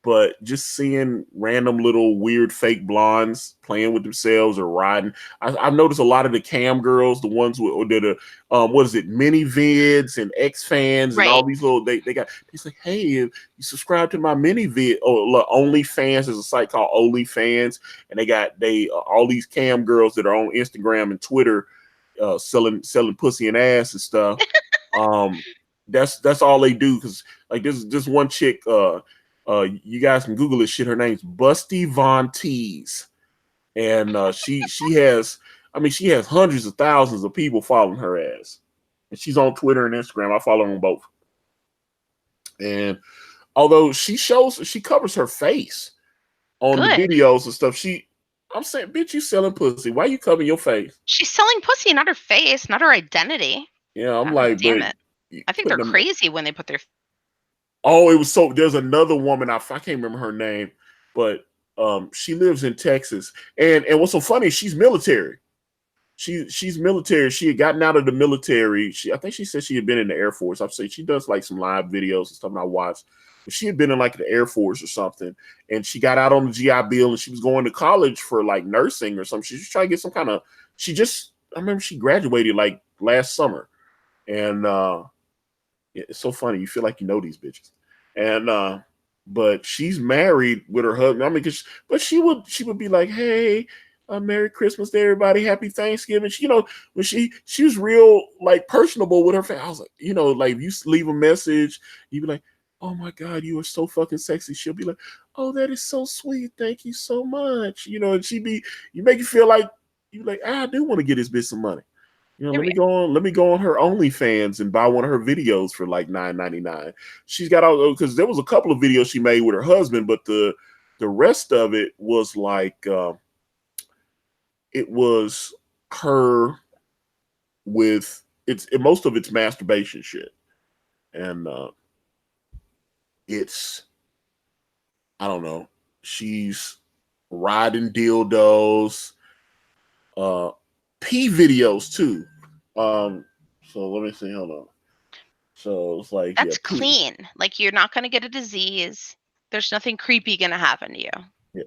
But just seeing random little weird fake blondes playing with themselves or riding, I've noticed a lot of the cam girls, the ones that are, what is it, mini vids and X fans and all these little, they say, hey, you subscribe to my mini vid, or look, OnlyFans. There's a site called OnlyFans, and they got all these cam girls that are on Instagram and Twitter, selling pussy and ass and stuff. That's all they do, because like this one chick, you guys can Google this shit. Her name's Busty Von Tees, and she has hundreds of thousands of people following her ass, and she's on Twitter and Instagram. I follow her on both. And although she covers her face on the videos and stuff, I'm saying, bitch, you selling pussy? Why you covering your face? She's selling pussy, not her face, not her identity. Yeah, I'm like, damn it. I think they're crazy when they put their. Oh, it was so. There's another woman, I can't remember her name, but she lives in Texas, and what's so funny, she's military. She's military. She had gotten out of the military. I think she said she had been in the Air Force. I've said she does like some live videos and stuff, and I watched. But she had been in like the Air Force or something, and she got out on the GI Bill, and she was going to college for like nursing or something. She was trying to get some kind of. She just remember she graduated like last summer, and it's so funny. You feel like you know these bitches, and but she's married with her husband. I mean, but she would be like, hey. Merry Christmas to everybody. Happy Thanksgiving. She, when she was real like personable with her family. I was like, like if you leave a message, you be like, oh my God, you are so fucking sexy. She'll be like, oh, that is so sweet. Thank you so much. And you make you feel like I do want to get this bitch some money. Let me go on her OnlyFans and buy one of her videos for like $9.99. She's got all because there was a couple of videos she made with her husband, but the rest of it was like it was her with most of it's masturbation shit, and it's I don't know. She's riding dildos, pee videos too. So let me see. Hold on. So it's like That's pee. clean. Like you're not gonna get a disease. There's nothing creepy gonna happen to you. Yeah.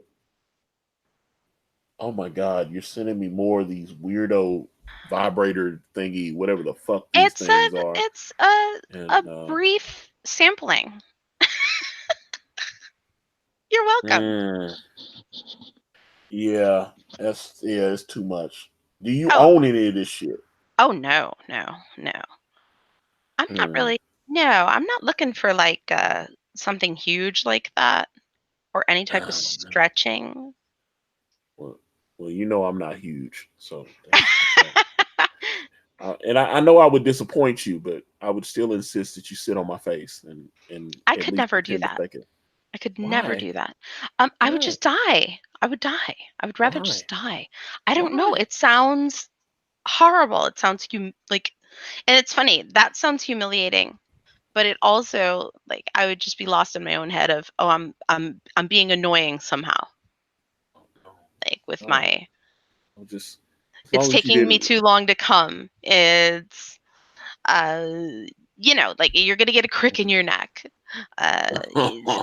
Oh my God, you're sending me more of these weirdo vibrator thingy, whatever the fuck these things are. It's a brief sampling. You're welcome. Yeah, it's too much. Do you own any of this shit? Oh no. I'm not really. No, I'm not looking for like something huge like that or any type of stretching. Well, I'm not huge, so. And I know I would disappoint you, but I would still insist that you sit on my face and I could never do that. I could never do that. I would just die. I would die. I would rather just die. I don't know. It sounds horrible. It sounds and it's funny. That sounds humiliating, but it also like I would just be lost in my own head of I'm being annoying somehow. Like with my. It's taking me too long to come. It's like you're gonna get a crick in your neck.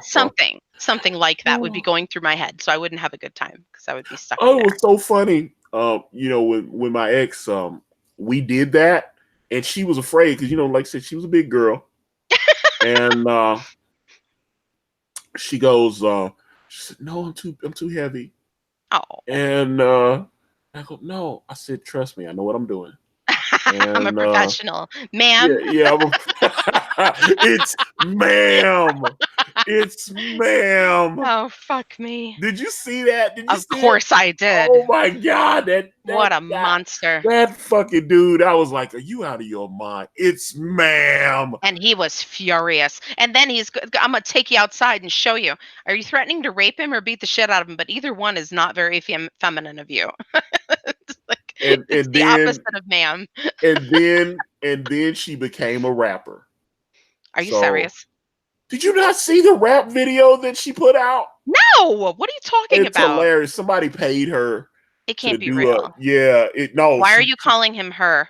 Something like that would be going through my head, so I wouldn't have a good time because I would be stuck. Oh, it was so funny. When my ex, we did that, and she was afraid because like I said, she was a big girl, and she goes, she said, "No, I'm too heavy." Oh, and I go, "No," I said, "Trust me, I know what I'm doing." And, I'm a professional, ma'am. Yeah, it's ma'am. It's ma'am. Oh, fuck me. Did you see that? Of course I did. Oh my God. What a monster. That fucking dude. I was like, are you out of your mind? It's ma'am. And he was furious. And then I'm going to take you outside and show you. Are you threatening to rape him or beat the shit out of him? But either one is not very feminine of you. It's the opposite of ma'am. and then she became a rapper. Are you serious? Did you not see the rap video that she put out? No. What are you talking about? It's hilarious. Somebody paid her. It can't be real. No. Why are you calling him her?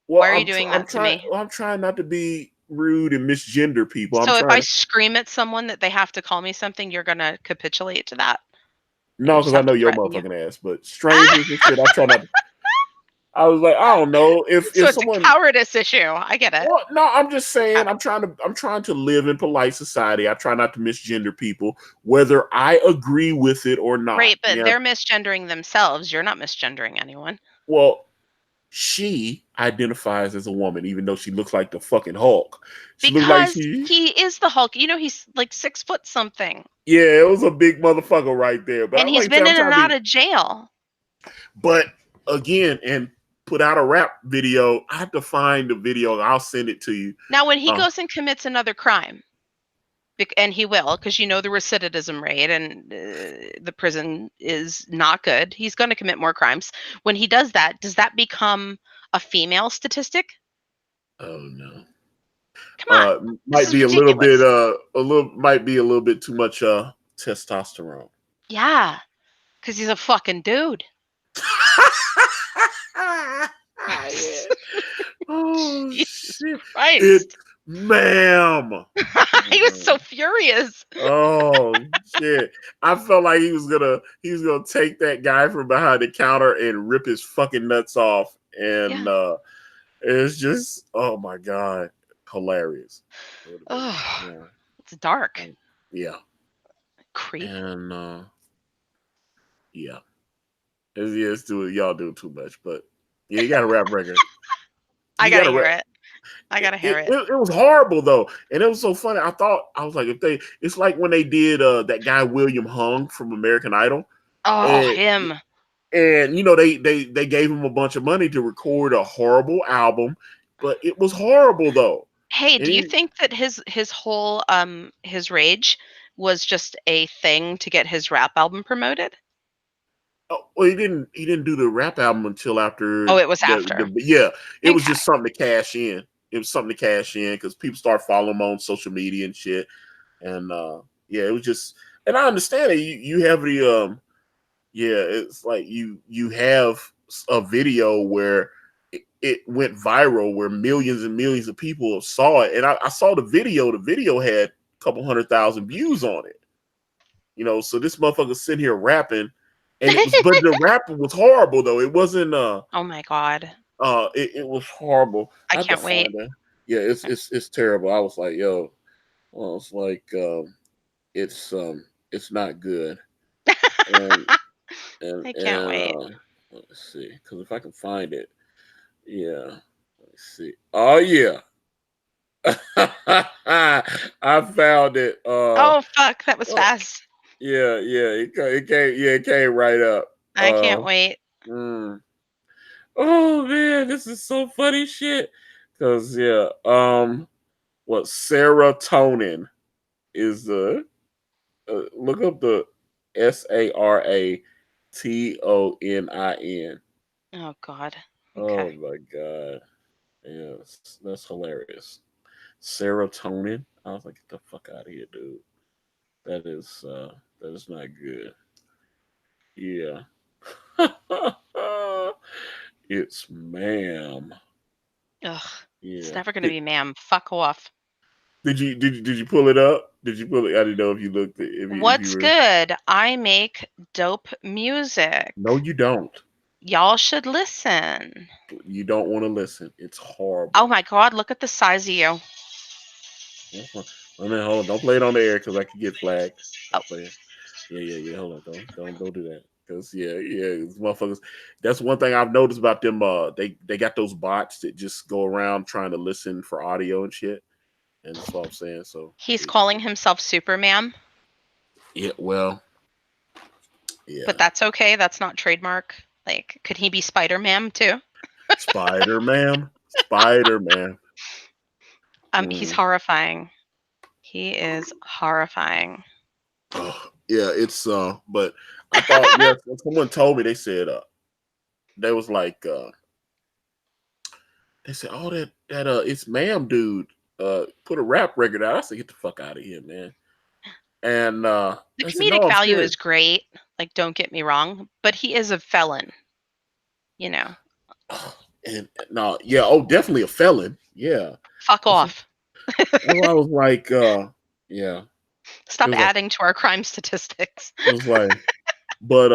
Well, why are you doing that to me? Well, I'm trying not to be rude and misgender people. So if I scream at someone that they have to call me something, you're going to capitulate to that? No, because I know your motherfucking ass. But strangers and shit, I try not to. I was like, I don't know if someone, it's a cowardice issue. I get it. Well, no, I'm just saying I'm trying to live in polite society. I try not to misgender people, whether I agree with it or not. Right, but they're misgendering themselves. You're not misgendering anyone. Well, she identifies as a woman, even though she looks like the fucking Hulk. Because he is the Hulk. He's like 6 foot something. Yeah, it was a big motherfucker right there. But and he's been in and out of jail. But again, and put out a rap video. I have to find the video. I'll send it to you. Now, when he goes and commits another crime, and he will, because the recidivism rate and the prison is not good, he's going to commit more crimes. When he does that, does that become a female statistic? Oh no! Come on, might be ridiculous. Might be a little bit too much testosterone. Yeah, because he's a fucking dude. Oh shit! Christ. Ma'am. He was so furious. Oh shit. I felt like he was gonna take that guy from behind the counter and rip his fucking nuts off and Yeah. it's just, oh my god, hilarious. It would have been, Oh, yeah, it's dark. like, yeah, Creep. and yeah, it's doing y'all do too much, but yeah, you got a rap record. I You gotta got a hear rap. it. I gotta hear it. It was horrible though, and it was so funny. I thought I was like, if they, it's like when they did that guy William Hung from American Idol, Oh, and him. you know they gave him a bunch of money to record a horrible album, but it was horrible though, Hey, and do you he, think that his whole his rage was just a thing to get his rap album promoted? oh, well, he didn't do the rap album until after Oh, it was the after. yeah, it was Okay. just something to cash in. It was something to cash in because people start following him on social media and shit, and yeah, it was just, and I understand it. You have the yeah, it's like you have a video where it went viral, where millions and millions of people saw it, and I saw the video. The video had a couple 100,000 views on it. You know, so this motherfucker sitting here rapping, and it was, but the rapping was horrible though. It wasn't Oh my god. it was horrible. I I have to can't find wait. it. Yeah, it's terrible. I was like, yo, well, it's like it's not good. And I can't wait. let's see, because if I can find it, yeah, let's see. Oh yeah, I found it. Oh fuck, that was Oh, fast. yeah, it came right up. I can't wait. Mm. Oh man, this is so funny shit. Cause yeah, what serotonin is the look up the SARATONIN. Oh god. Okay. Oh my god. Yes, that's hilarious. Serotonin. I was like, get the fuck out of here, dude. That is not good. Yeah. It's ma'am. Ugh. It's Yeah. never gonna be ma'am. Fuck off. Did you pull it up? Did you pull it? I didn't know if you looked at, if you What's were. good? I make dope music. No, you don't. Y'all should listen. You don't want to listen. It's Oh horrible. my god, look at the size of you. That's fine. Wait a minute, hold on. Don't play it on the air because I could get flagged. Oh, Don't play it. Yeah. Hold on. Don't do that. Because these motherfuckers. That's one thing I've noticed about them. They got those bots that just go around trying to listen for audio and shit. And that's what I'm saying. So he's calling himself Super Ma'am, yeah, well, but yeah. that's okay. That's not trademark. Like, could he be Spider Man too? Spider Man, Spider Man. He's Mm. horrifying. He is horrifying. Oh, yeah, it's but I thought, yes, someone told me, they said they was like they said, oh, that it's ma'am dude put a rap record out. I said, get the fuck out of here, man. And The I said, no, comedic I'm value serious. is great. Like, don't get me wrong, but he is a felon. You know, And no, yeah, oh, definitely a felon. Yeah. fuck That's, off. I was like, yeah. It Stop was like adding to our crime statistics. it was like, but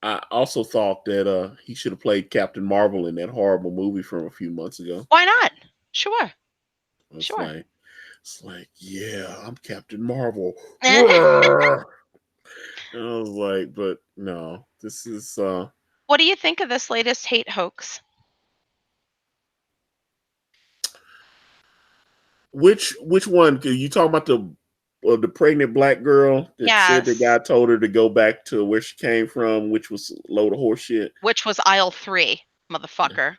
I also thought that he should have played Captain Marvel in that horrible movie from a few months ago. Why not? Sure, It's sure. like, yeah, I'm Captain Marvel. And I was like, but no, this is What do you think of this latest hate hoax? which one? Cause you talking about the pregnant black girl that said the guy Yes, told her to go back to where she came from, which was a load of horse shit. which was aisle 3, motherfucker,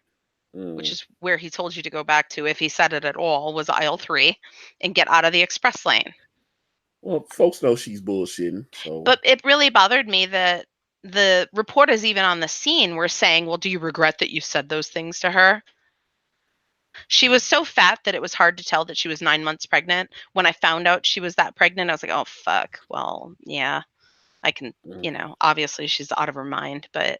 which Mm. is where he told you to go back to, if he said it at all, was aisle 3 and get out of the express lane. Well, folks know she's bullshitting, so But it really bothered me that the reporters even on the scene were saying, "Well, do you regret that you said those things to her?" She was so fat that it was hard to tell that she was 9 months pregnant. When I found out she was that pregnant, I was like, "Oh fuck. Well, yeah, I can, mm. obviously she's out of her mind, but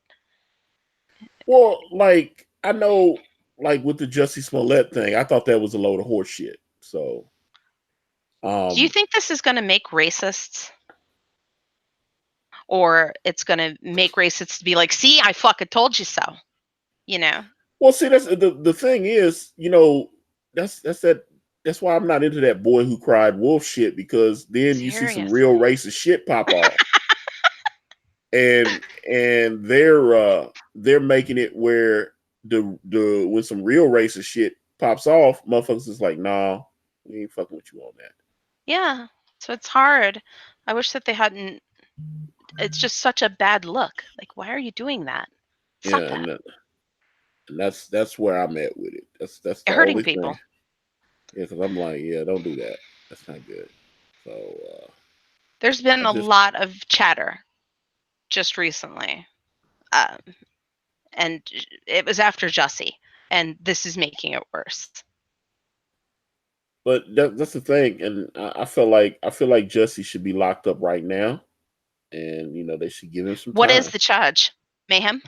Well, like I know, like with the Jussie Smollett thing, I thought that was a load of horse shit. So, do you um, think this is going to make racists, or it's going to make racists be like, "See, I fucking told you so." you know. Well, see, that's the thing is, that's that. That's why I'm not into that boy who cried wolf shit, because then you see some real Seriously. racist shit pop off, and they're making it where the when some real racist shit pops off, motherfuckers is like, nah, we ain't fucking with you on that. Yeah. So it's hard. I wish that they hadn't. It's just such a bad look. Like, why are you doing that? Stop Yeah, that. and that's where I'm at with it. That's the You're hurting only thing. people. Yeah, because I'm like, yeah, don't do that. That's not good. So There's been I a just, lot of chatter just recently. Um, and it was after Jussie. And this is making it worse. but that's the thing, and I feel like Jussie should be locked up right now, and they should give him some What is time. the charge? Mayhem?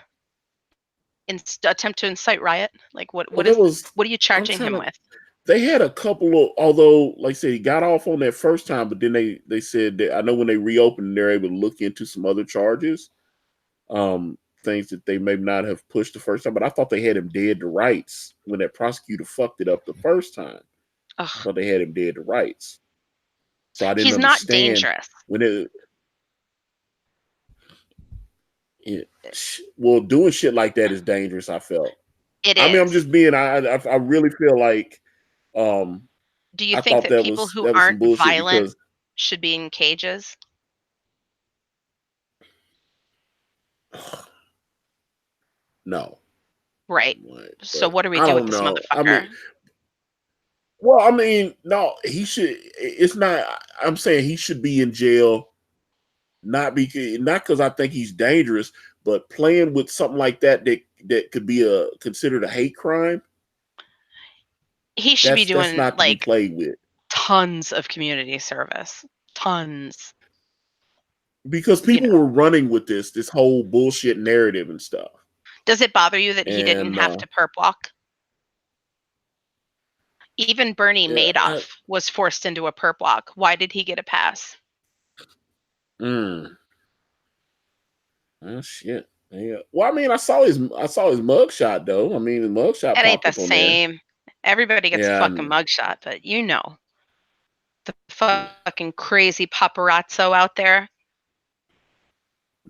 Attempt to incite riot? Like, Well, there was. what are you I'm charging trying him to. with? They had a couple of, although, like I said, he got off on that first time, but then they said that, I know when they reopened, they're able to look into some other charges, things that they may not have pushed the first time. But I thought they had him dead to rights when that prosecutor fucked it up the first time. I Ugh. thought they had him dead to rights, so I didn't He's not understand dangerous. when well, doing shit like that is dangerous. I felt. It I mean, I'm is. just being. I really feel like. Um, Do you I think thought that people who that was some aren't bullshit violent because should be in cages? no, Right. So but what do we I do with don't this know. I mean, motherfucker? well, I mean, no, he should. It's not. I'm saying he should be in jail, not because I think he's dangerous, but playing with something like that could be considered a hate crime. He should be That's doing not to be like played with, tons of community service. Tons. because You people know. were running with this whole bullshit narrative and stuff. Does it bother you that he didn't And have to perp walk? Even Bernie yeah, Madoff was forced into a perp walk. Why did he get a pass? mm, oh shit. Yeah. Well, I mean, I saw his mugshot though. I mean, his mugshot It ain't popped the up on there. same. Everybody gets a Yeah, fucking and mugshot, but the fucking crazy paparazzo out there.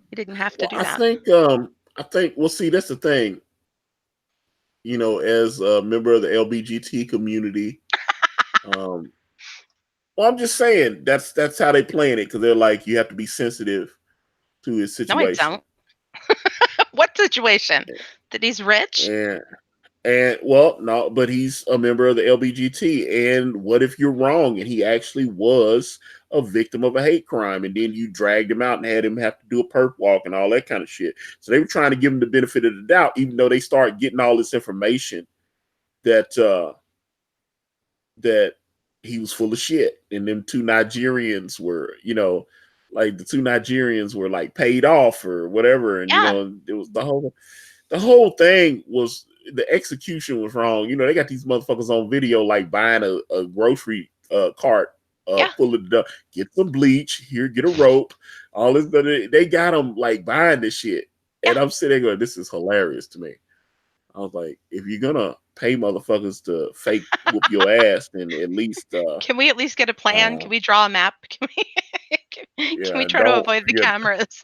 He didn't have to well, do I that. think well, see, that's the thing. As a member of the LBGT community, um, well, I'm just saying that's how they playing it, because they're like, you have to be sensitive to his No, I situation, don't. What situation? That he's rich? and well, no, but he's a member of the LBGT, and what if you're wrong and he actually was a victim of a hate crime, and then you dragged him out and had him have to do a perp walk and all that kind of shit? So they were trying to give him the benefit of the doubt, even though they start getting all this information that that he was full of shit, and them two Nigerians were, like the two Nigerians were like paid off or whatever, and Yeah, it was the whole thing was, the execution was wrong. They got these motherfuckers on video like buying a grocery cart yeah. full of get some bleach here, get a rope, all this. They got them like buying this shit, Yeah. and I'm sitting there going, "This is hilarious to me." I was like, if you're gonna pay motherfuckers to fake whoop your ass, then at least Can we at least get a plan? uh Can we draw a map? Can we yeah, try to avoid the cameras?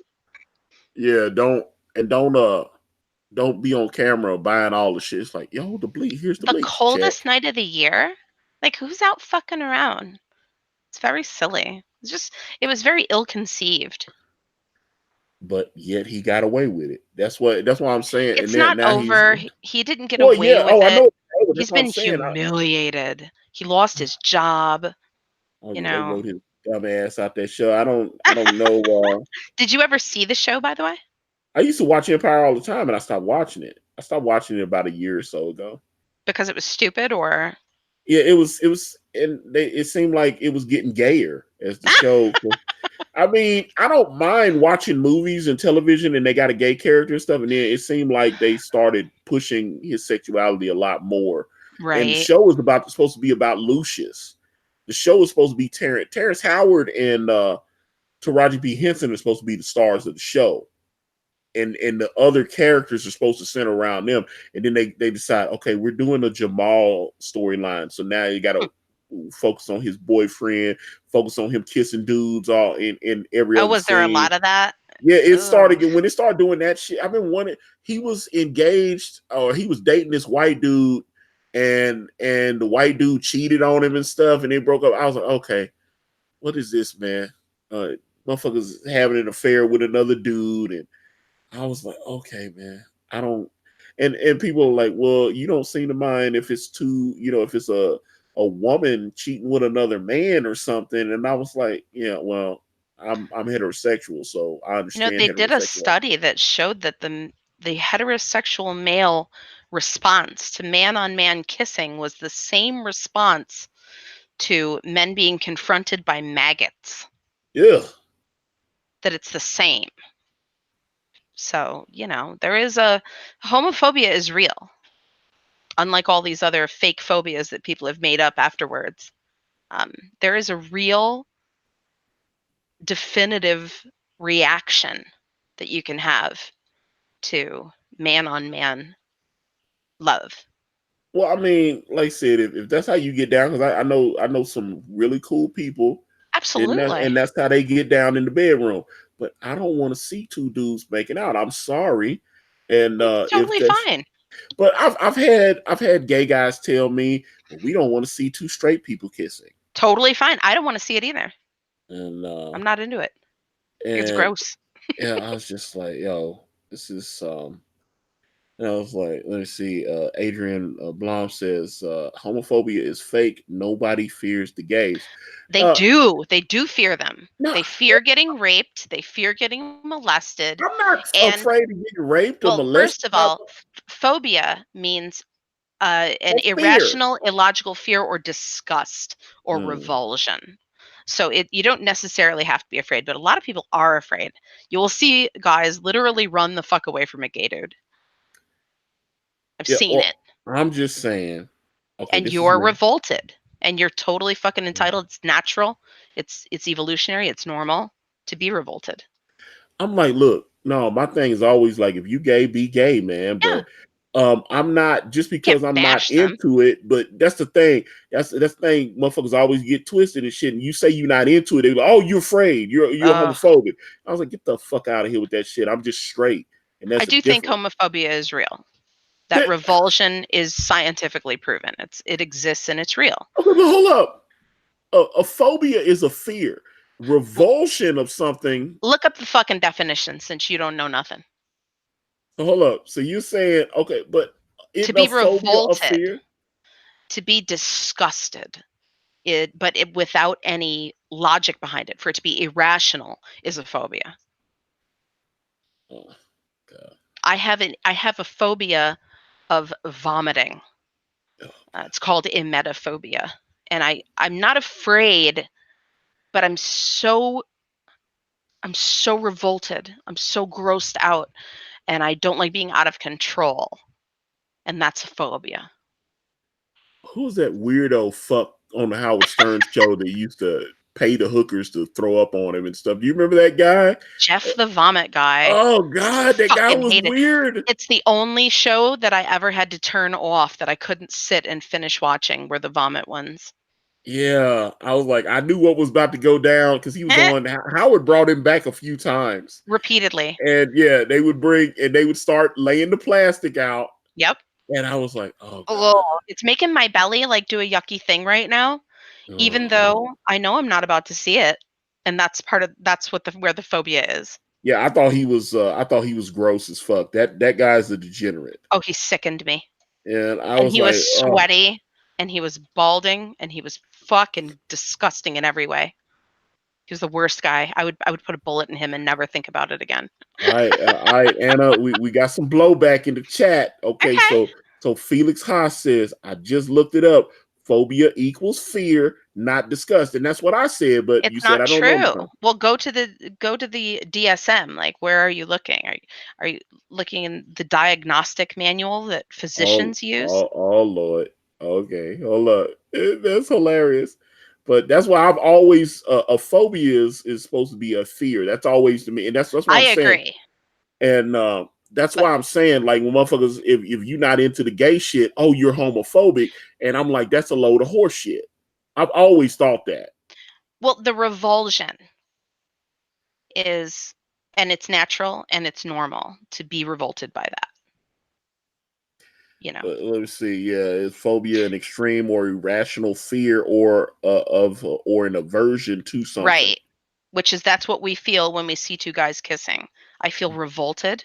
don't and don't be on camera buying all the shit. It's like, yo, the bleach, here's the The bleach. coldest Check. night of the year? Like, who's out fucking around? It's very silly. It was very ill-conceived. But yet he got away with it. That's what I'm saying. And It's then not now he's, over. He didn't get well, away yeah. with Oh, I it. know. That's He's what I'm been saying. humiliated. He lost his job, Oh you yeah, they know. wrote his dumb ass out that show. I don't know. Did you ever see the show, by the way? I used to watch Empire all the time, and I stopped watching it. I stopped watching it about a year or so ago. Because it was stupid or Yeah, it was, and it seemed like it was getting gayer as the show. I mean, I don't mind watching movies and television, and they got a gay character and stuff, and then it seemed like they started pushing his sexuality a lot more. And the right? show was supposed to be about Lucius. The show was supposed to be Terrence Howard and Taraji P. Henson are supposed to be the stars of the show. and the other characters are supposed to center around them, and then they decide, okay, we're doing a Jamal storyline, so now you got to focus on his boyfriend, focus on him kissing dudes all in every Oh, other was there a scene. lot of that? Yeah, it Ugh. started when it started doing that shit. I've been wanting. He was engaged, or he was dating this white dude, and the white dude cheated on him and stuff, and they broke up. I was like, okay, what is this, man? Motherfuckers having an affair with another dude, and I was like, okay, man, I don't. And people are like, well, you don't seem to mind if it's two, if it's a woman cheating with another man or something. And I was like, yeah, well, I'm heterosexual, so I understand They did a heterosexual. study that showed that the heterosexual male response to man-on-man kissing was the same response to men being confronted by maggots. Yeah. That it's the same. So, there is homophobia is real. Unlike all these other fake phobias that people have made up afterwards. There is a real definitive reaction that you can have to man-on-man love. Well, I mean, like I said, if that's how you get down, because I know some really cool people, and Absolutely. that's how they get down in the bedroom. But I don't want to see two dudes making out. I'm sorry, and It's if totally that's, fine. but I've had gay guys tell me, but we don't want to see two straight people kissing, Totally fine. I don't want to see it either. and I'm not into it. It's and gross. yeah, I was just like, yo, this is And I was like, let me see. Adrian Blom says homophobia is fake. Nobody fears the gays. They Uh, do. They do fear them. no, They fear getting raped. They fear getting molested. I'm not And, afraid of getting raped or well, molested. first of all, phobia means an Or fear. irrational, illogical fear or disgust or Mm. revulsion. So you don't necessarily have to be afraid, but a lot of people are afraid. You will see guys literally run the fuck away from a gay dude. I've Yeah, seen well, it. I'm just saying. Okay, And this is you're me. revolted. And you're totally fucking entitled. It's natural. It's evolutionary. It's normal to be revolted. I'm like, look, no, my thing is always like, if you gay, be gay, man. Yeah. But I'm not, just because Can't I'm not bash them. into it. But that's the thing. That's the thing. Motherfuckers always get twisted and shit. And you say you're not into it, they go, oh, you're afraid. You're Ugh. homophobic. I was like, get the fuck out of here with that shit. I'm just straight, and I that's a do think different. homophobia is real. That That, revulsion is scientifically proven. It exists and it's real. okay, but hold up. A phobia is a fear. Revulsion of something. Look up the fucking definition since you don't know nothing. Hold up. So you're saying, okay, but To isn't a be phobia a revolted, fear? to be disgusted, but without any logic behind it, for it to be irrational is a phobia. Oh, God. I have a phobia of vomiting. It's called emetophobia. And I'm not afraid, but I'm so revolted. I'm so grossed out and I don't like being out of control. And that's a phobia. Who's that weirdo fuck on the Howard Stern show that used to pay the hookers to throw up on him and stuff? Do you remember that guy? Jeff the vomit guy. Oh God, that guy Fucking was hate it. weird. It's the only show that I ever had to turn off that I couldn't sit and finish watching were the vomit ones. Yeah, I was like, I knew what was about to go down because he was on. Howard brought him back a few times, Repeatedly. and yeah, they would start laying the plastic out, Yep. and I was like, oh God, Oh, it's making my belly like do a yucky thing right now, even oh. though I know I'm not about to see it. And that's where the phobia is. Yeah, I thought he was. I thought he was gross as fuck. That guy's a degenerate, Oh, he sickened me. and I And was he was like, oh. sweaty and he was balding and he was fucking disgusting in every way. He was the worst guy. I would put a bullet in him and never think about it again. All right, Anna. We got some blowback in the chat. Okay, Okay. so Felix Haas says, I just looked it up. Phobia equals fear, not disgust, and that's what I said. But you It's said not I don't know true. nothing. Well, go to the DSM. Like, where are you looking? Are you looking in the diagnostic manual that Oh, physicians use? oh, Lord. Okay, hold up. That's hilarious. But that's why I've always a phobia is supposed to be a fear. That's always to me, and that's what I I'm saying. agree. And that's But why I'm saying, like, when motherfuckers, if you're not into the gay shit, oh, you're homophobic. And I'm like, that's a load of horse shit. I've always thought that. well, the revulsion is, and it's natural and it's normal to be revolted by that, you know. Let me see. Yeah, is phobia an extreme or irrational fear or or an aversion to something? Right. Which is that's what we feel when we see two guys kissing. I feel revolted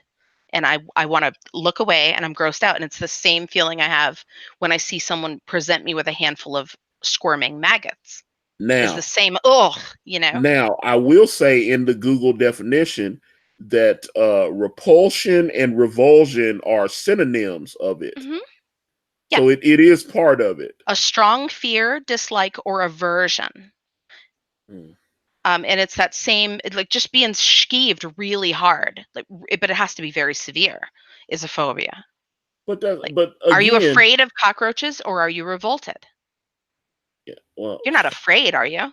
and I want to look away and I'm grossed out, and it's the same feeling I have when I see someone present me with a handful of squirming maggots. Is the Now, same ugh, you know. now I will say in the Google definition that repulsion and revulsion are synonyms of it. Mhm. Yeah. So it is part of it. A strong fear, dislike, or aversion. Hmm. And it's that same, like just being skeeved really hard, like, but it has to be very severe, is a phobia. Like, But are you again, afraid of cockroaches or are you revolted? yeah, well, You're not afraid, are you?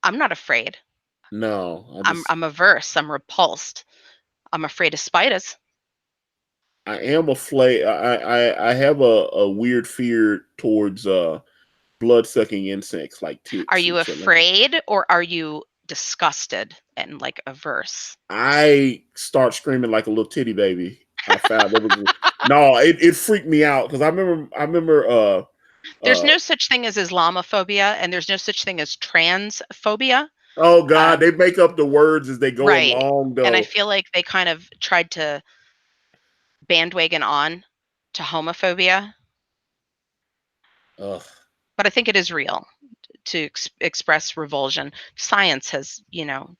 I'm not afraid. no, I'm averse. I'm repulsed. I'm afraid of spiders. I am afraid. I have a weird fear towards blood sucking insects like Are ticks you and shit like that. afraid or are you disgusted and like averse? I start screaming like a little titty baby. I found that was no, it freaked me out because I remember There's uh no such thing as Islamophobia and there's no such thing as transphobia. oh god, Um, they make up the words as they go right. along And I though. feel like they kind of tried to bandwagon on to homophobia, Ugh. but I think it is real to express revulsion. Science has,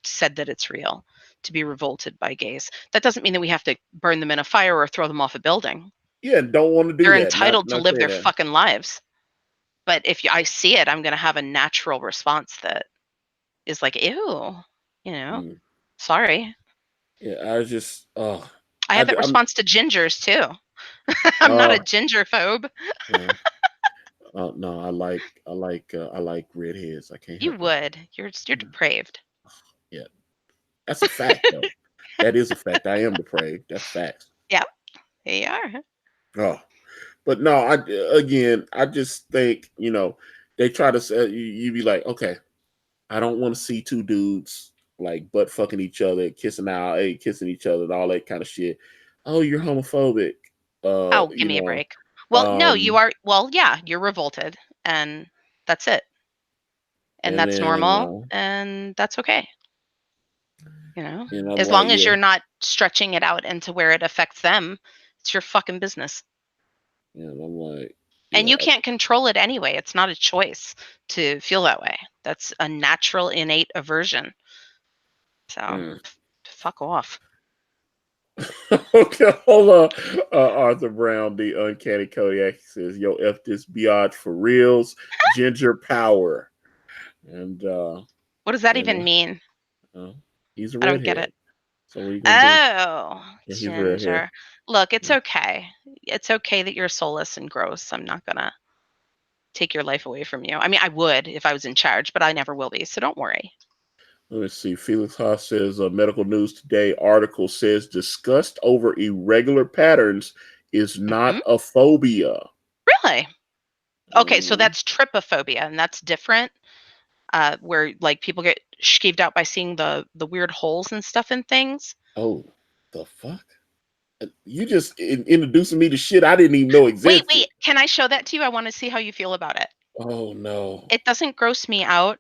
said that it's real to be revolted by gays. That doesn't mean that we have to burn them in a fire or throw them off a building. Yeah, don't want to do They're that. entitled to Not live saying their that. fucking lives. But if I see it, I'm going to have a natural response that is like, ew, you know, Mm. sorry. Yeah, I just I have that I'm response to gingers too. I'm not a uh ginger phobe. no. No, I like redheads. I can't You help it. would. You're Mm. depraved. Yeah, that's a fact though. That is a fact. I am depraved. That's facts. Yeah, they are. Oh, but no, again, I just think they try to say you be like, okay, I don't want to see two dudes like butt fucking each other, kissing out, hey, kissing each other, and all that kind of shit. Oh, you're homophobic. Oh, give You me a know, break. Well, no, you are. Well, yeah, you're revolted, and that's it. And and that's then normal, and that's okay. You know, I'm as like, long as yeah, you're not stretching it out into where it affects them, it's your fucking business. and I'm like, And yeah, you can't control it anyway. It's not a choice to feel that way. That's a natural, innate aversion. So, mm. fuck off. Okay, hold on. Arthur Brown, the uncanny Kodiak says, "Yo, f this biatch for reals, ginger power." And What does that you even know, mean? uh, he's a I don't get it. redhead. So what are you gonna do? Oh, Yeah, he's a redhead. ginger. Look, it's okay. It's okay that you're soulless and gross. I'm not gonna take your life away from you. I mean, I would if I was in charge, but I never will be. So don't worry. Let me see. Felix Haas says, Medical News Today article says disgust over irregular patterns is Hmm. not a phobia. Really? Okay, so Mm. that's trypophobia, and that's different. Where like people get skeeved out by seeing the weird holes and stuff in things. Oh, the fuck! You just introducing me to shit I didn't even know Wait, existed. wait. Can I show that to you? I want to see how you feel about it. Oh no. It doesn't gross me out,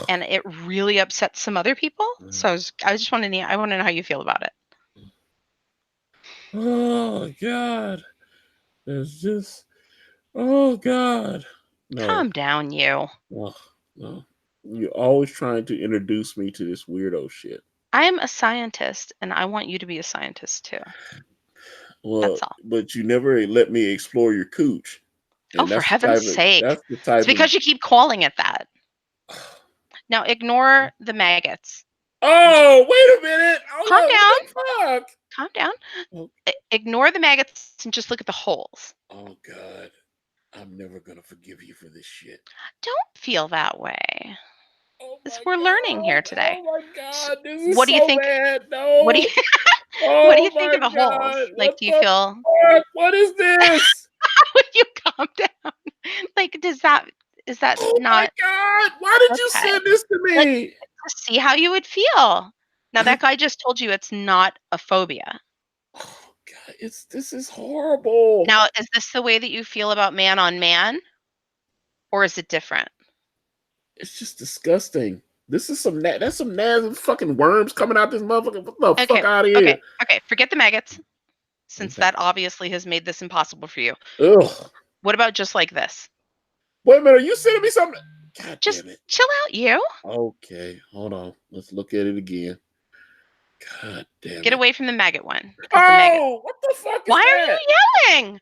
and it really upsets some other people. So I just want to I want to know how you feel about it. Oh God. There's just oh God. No. Calm down, you. Oh, no. You're always trying to introduce me to this weirdo shit. I'm a scientist, and I want you to be a scientist too. Well, That's all. but you never let me explore your cooch. Oh, And for heaven's sake. that's the It's type of because you keep calling it that. Now ignore the maggots. And oh, wait a minute. Hold calm up. What down. the fuck? Calm down. Oh, Ignore the maggots and just look at the holes. oh God. I'm never gonna forgive you for this shit. Don't feel that way. Oh my We're learning here God. today. Oh my So God. This is what do you so think? bad. What do you No. What do you Oh think my of the God. holes? Like, What do you the feel fuck? What is this? would you calm down? Like, is that Oh my not God. Why did you okay? send this to Like, me? to see how you would feel. Now I that guy just told you it's not a phobia. oh God, this is horrible. Now, is this the way that you feel about man on man, or is it different? It's just disgusting. This is that's some nasty fucking worms coming out this motherfucker. What the Okay, fuck out of okay, here? okay, forget the maggots, since Okay. that obviously has made this impossible for you. Ugh. What about just like this? Wait a minute. Are you sending me something? God Just damn it. chill out, you. Okay. Hold on. Let's look at it again. God damn Get it. away from the maggot one, because the maggot. Oh, what the fuck Why is are that? you yelling?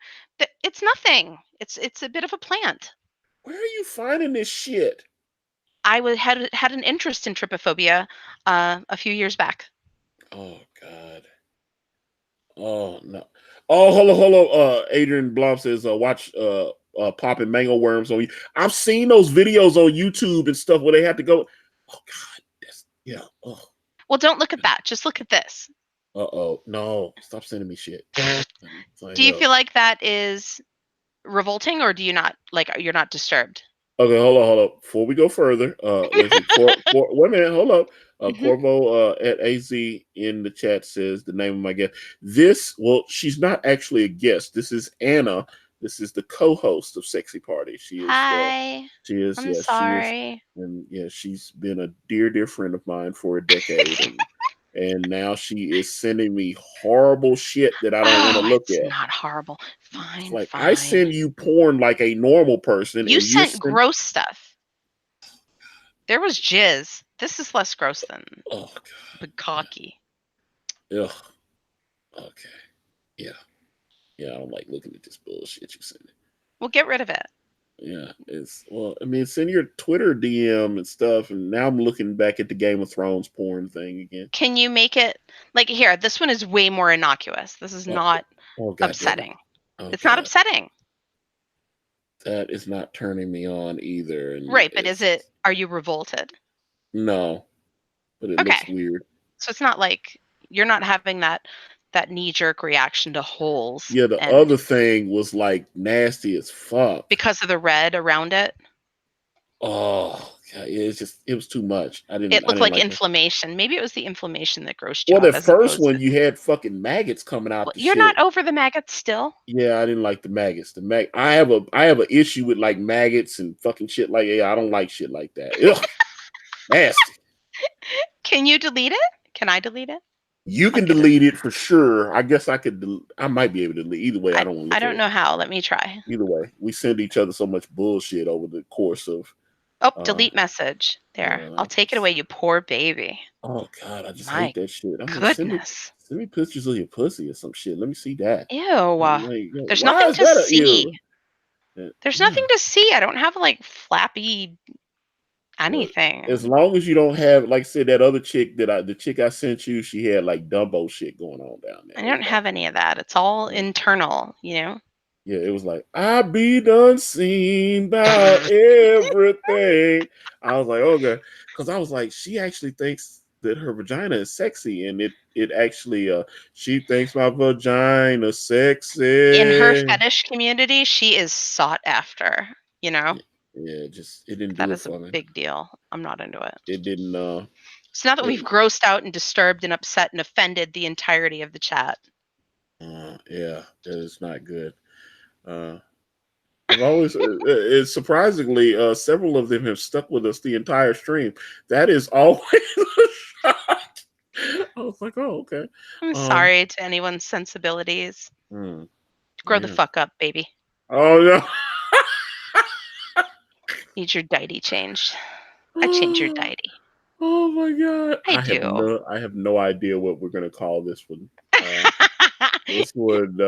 It's nothing. It's a bit of a plant. Where are you finding this shit? Had an interest in trypophobia a few years back. Oh God. Oh no. Oh, hello. Adrian Blom says, watch popping mango worms on you. I've seen those videos on YouTube and stuff where they have to go. Oh God. That's yeah. Oh. Well, don't look at that. Just look at this. Uh-oh. No. Stop sending me shit. Do you Hell. feel like that is revolting, or do you not like you're not disturbed? Okay, hold on. Before we go further, let's see. Wait a minute, hold up. Mhm. Corvo at AZ in the chat says the name of my guest. Well, she's not actually a guest. This is Anna. This is the co-host of Sexy Party. Hi. I'm She is, sorry. and yeah, she's been a dear friend of mine for a decade, and now she is sending me horrible shit that I don't want to Oh, look it's at. not horrible. It's Fine, like I fine. send you porn like a normal person, You and you're sent sending. gross stuff. There was jizz. This is less gross than Oh bukkake. God. Ugh. Okay. Yeah. Yeah. I don't like looking at this bullshit you send. Well, get rid of it. Yeah. I mean, it's in your Twitter DM and stuff, and now I'm looking back at the Game of Thrones porn thing again. Can you make it like here? This one is way more innocuous. This is Oh, not oh God damn it. upsetting. Oh It's not God. upsetting. That is not turning me on either. And Right, but are you revolted? no, but it looks Okay. weird. So it's not like you're not having that knee-jerk reaction to holes Yeah, the and other thing was like nasty as fuck. because of the red around it, Oh God, yeah, it was too much. it I looked didn't like like that. inflammation. Maybe it was the inflammation that grossed you Well, out the as first opposed to one you had fucking maggots coming out well, the you're not shit. over the maggots still? Yeah, I didn't like the maggots. I have an issue with like maggots and fucking shit like yeah, I don't like shit like that. Ugh, nasty. Can you delete it? Can I delete it? You I'll can give it delete it for sure. I guess I could. I might be able to delete. Either way, I don't want to I look at don't it. know how. Let me try. Either way, we send each other so much bullshit over the course of. Oh, uh delete message. There. yeah, I'll take it away, you poor baby. oh God, I just hate My that shit. I'm like, goodness. send me pictures of your pussy or some shit. Let me see that. Ew. Like, There's why nothing is to that a see. ew? There's Yeah. nothing to see. I don't have like flappy Well, anything. as long as you don't have, like I said, that other chick the chick I sent you, she had like Dumbo shit going on down there. I It was don't like, have any of that. It's all yeah, internal, you know? yeah, it was like, I be done seen about everything. I was like, okay. Because I was like, she actually thinks that her vagina is sexy, and it actually she thinks my vagina In her sexy. fetish community, she is sought after, you know? Yeah, it didn't That do it is a for me. big deal. I'm not into it. It didn't So now that we've it, grossed out and disturbed and upset and offended the entirety of the chat, yeah, that is not good. Uh I've always, it's surprisingly, several of them have stuck with us the entire stream. That is always a shock. I was like, oh, okay. I'm Um, sorry to anyone's sensibilities. hmm, Grow the yeah. fuck up, baby. Oh no. Need your diety changed. I change your Oh, diety. oh my god. I do. I have no idea what we're gonna call this one. This would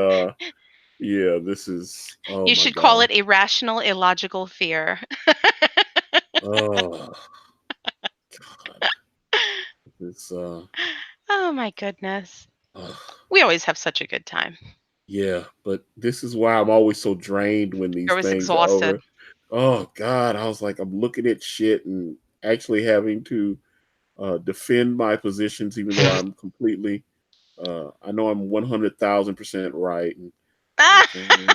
yeah, this is oh You my should call god. it irrational, illogical fear. Oh god. This Oh my goodness. uh, We always have such a good time. yeah, but this is why I'm always so drained when these You're always things are exhausted. over. Oh God, I was like, I'm looking at shit and actually having to defend my positions, even though I'm completely I know I'm 100,000% right, and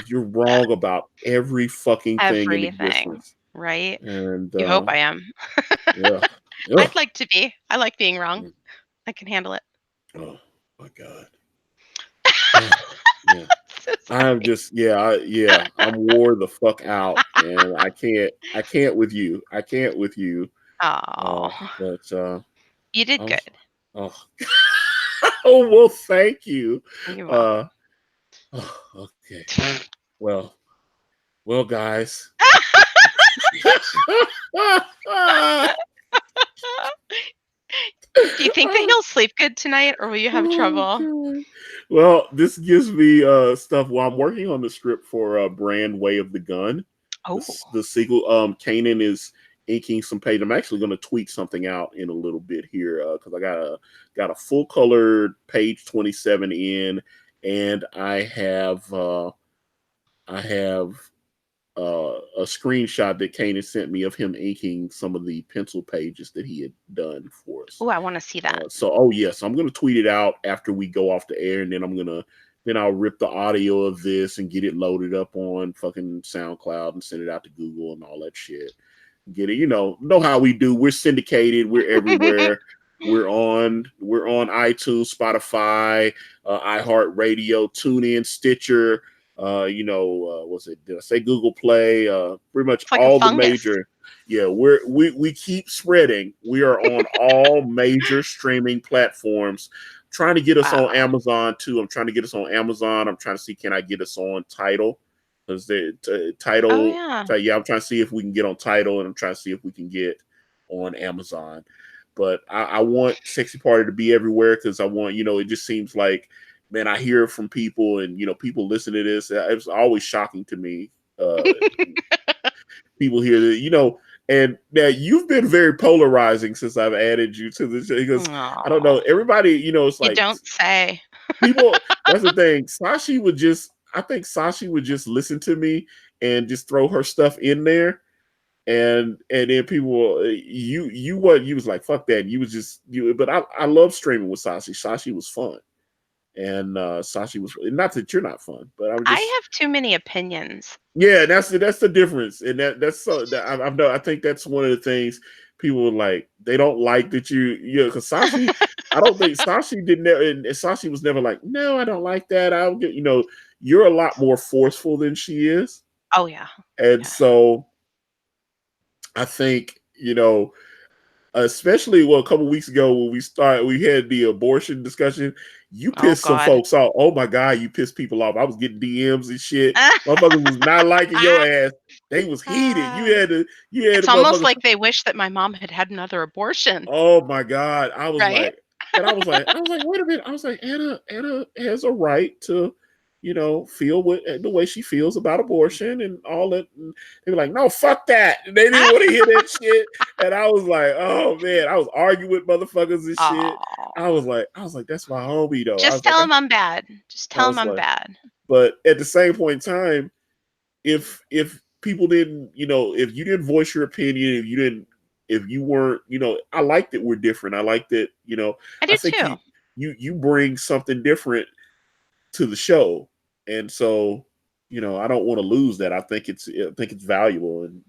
you're wrong about every fucking thing in Everything, existence. right? And You hope I am. yeah, ugh. I'd like to be. I like being wrong. I can handle it. Oh my god. Oh, yeah. So I'm sorry. just I'm wore the fuck out, and I can't with you. I can't with you. Oh, But you I did was good. oh oh well, thank you. You're welcome. Uh okay. Well, guys. Do you think that he'll sleep good tonight, or will you have Oh trouble? god. Well, this gives me stuff while I'm working on the script for Brand Way of the Gun. Oh, The sequel. Kanan is inking some page. I'm actually going to tweet something out in a little bit here because I got a full colored page 27 in, and I have a screenshot that Kanan sent me of him inking some of the pencil pages that he had done for us. oh, I want to see that. So yes, I'm gonna tweet it out after we go off the air, and then I'll rip the audio of this and get it loaded up on fucking SoundCloud and send it out to Google and all that shit. Get it, know how we do. We're syndicated. We're everywhere. We're on iTunes, Spotify, iHeartRadio, TuneIn, Stitcher. Was it? Did I say Google Play? Pretty much It's like a all the fungus. major. Yeah, we keep spreading. We are on all major streaming platforms. Trying to get us on Wow. Amazon too. I'm trying to get us on Amazon. I'm trying to see, can I get us on Tidal? Because the Oh Tidal. yeah. So yeah, I'm trying to see if we can get on Tidal, and I'm trying to see if we can get on Amazon. But I want Sexy Party to be everywhere because I want, it just seems like, man, I hear from people, and people listen to this. It's always shocking to me. People hear that, and now you've been very polarizing since I've added you to this because I don't Oh, know, everybody, it's you like don't say. people. That's the thing. I think Sashi would just listen to me and just throw her stuff in there, and then people, you was like, fuck that. You was just you, but I love streaming with Sashi. Sashi was fun, and Sashi was, not that you're not fun, but I'm I just, have too many opinions. yeah, that's the difference, and that's so that I've I think that's one of the things people like. They don't like that because Sashi. I don't think Sashi did never, and Sashi was never like, no, I don't like that. I'll get, you're a lot more forceful than she is, Oh yeah. and Yeah. so I think, especially, well, a couple weeks ago when we had the abortion discussion. You Oh pissed some God. folks off. Oh my god, you pissed people off. I was getting DMs and shit. Motherfuckers was not liking your ass. They was heated. You had It's the almost motherfuckers. like they wish that my mom had had another abortion, Oh my god, I was right? like, and I was like, wait a minute. I was like, Anna has a right to, feel the way she feels about abortion and all that. And they were like, no, fuck that. And they didn't want to hear that shit. And I was like, oh man, I was arguing with motherfuckers and shit. Oh, I was like, that's my homie though. just tell him I'm bad. Just I tell him was I'm like, bad. but at the same point in time, if people didn't, if you didn't voice your opinion, if you weren't, I like that we're different. I like that, I I do think too. you bring something different to the show, and so, I don't want to lose that. I think it's valuable, and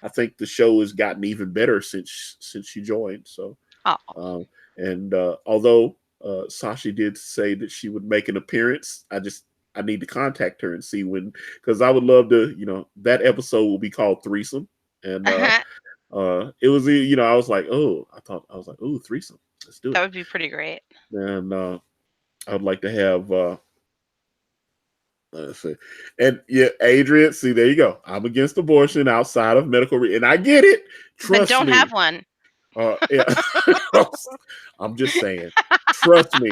I think the show has gotten even better since you joined. So, Oh, um, and although Sashi did say that she would make an appearance, I need to contact her and see when, because I would love to. That episode will be called Threesome, and that it was, I was like, oh, threesome, let's do it, would be pretty great. and I would like to have. Let's see. And yeah, Adrian, see, there you go. I'm against abortion outside of and I get it. Then Trust don't have me. one. Yeah. I'm just saying. Trust me.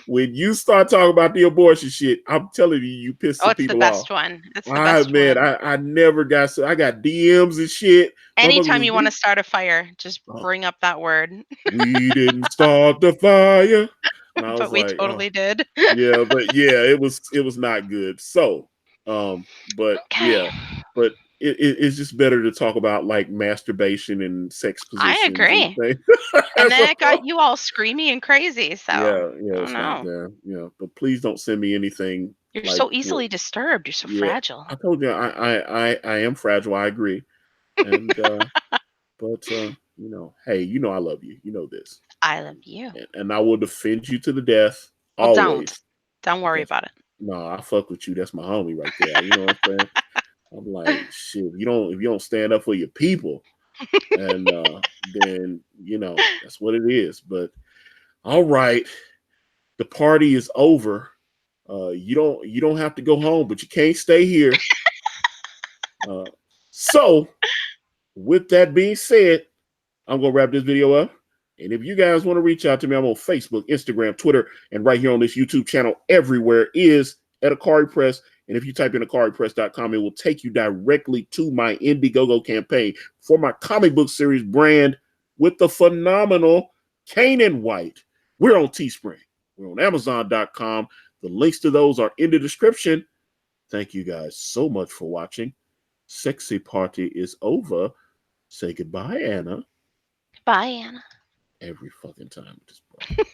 When you start talking about the abortion shit, I'm telling you, you piss Oh, some it's the people off. best one. It's the Ah, best man, one. I never got so I got DMs and shit. Anytime Motherfuckers you want to was, start a fire, just oh, bring up that word. we didn't start the fire. And I was But we like, oh, totally did. yeah, but yeah, it was not good. So, but Okay. yeah, but it's just better to talk about like masturbation and sex I positions and agree. things. And then it got So, you all screamy and crazy, so I yeah, don't it's not know. there. Yeah, but please don't send me anything You're like so what. easily disturbed. You're so Yeah, fragile. I told you I am fragile. I agree, and but hey, I love you. You know this, I love you. and I will defend you to the death Well, don't. always. Don't worry Because about it. no, I fuck with you. That's my homie right there. You know what I'm saying? I'm like, shit. If you don't stand up for your people, and then that's what it is. But all right, the party is over. You don't have to go home, but you can't stay here. Uh, so with that being said, I'm gonna wrap this video up. And if you guys want to reach out to me, I'm on Facebook, Instagram, Twitter, and right here on this YouTube channel. Everywhere is at Akari Press. And if you type in akaripress.com, it will take you directly to my Indiegogo campaign for my comic book series brand with the phenomenal Kanan White. We're on Teespring. We're on Amazon.com. The links to those are in the description. Thank you guys so much for watching. Sexy party is over. Say goodbye, Anna. Bye, Anna. Every fucking time with this, bro.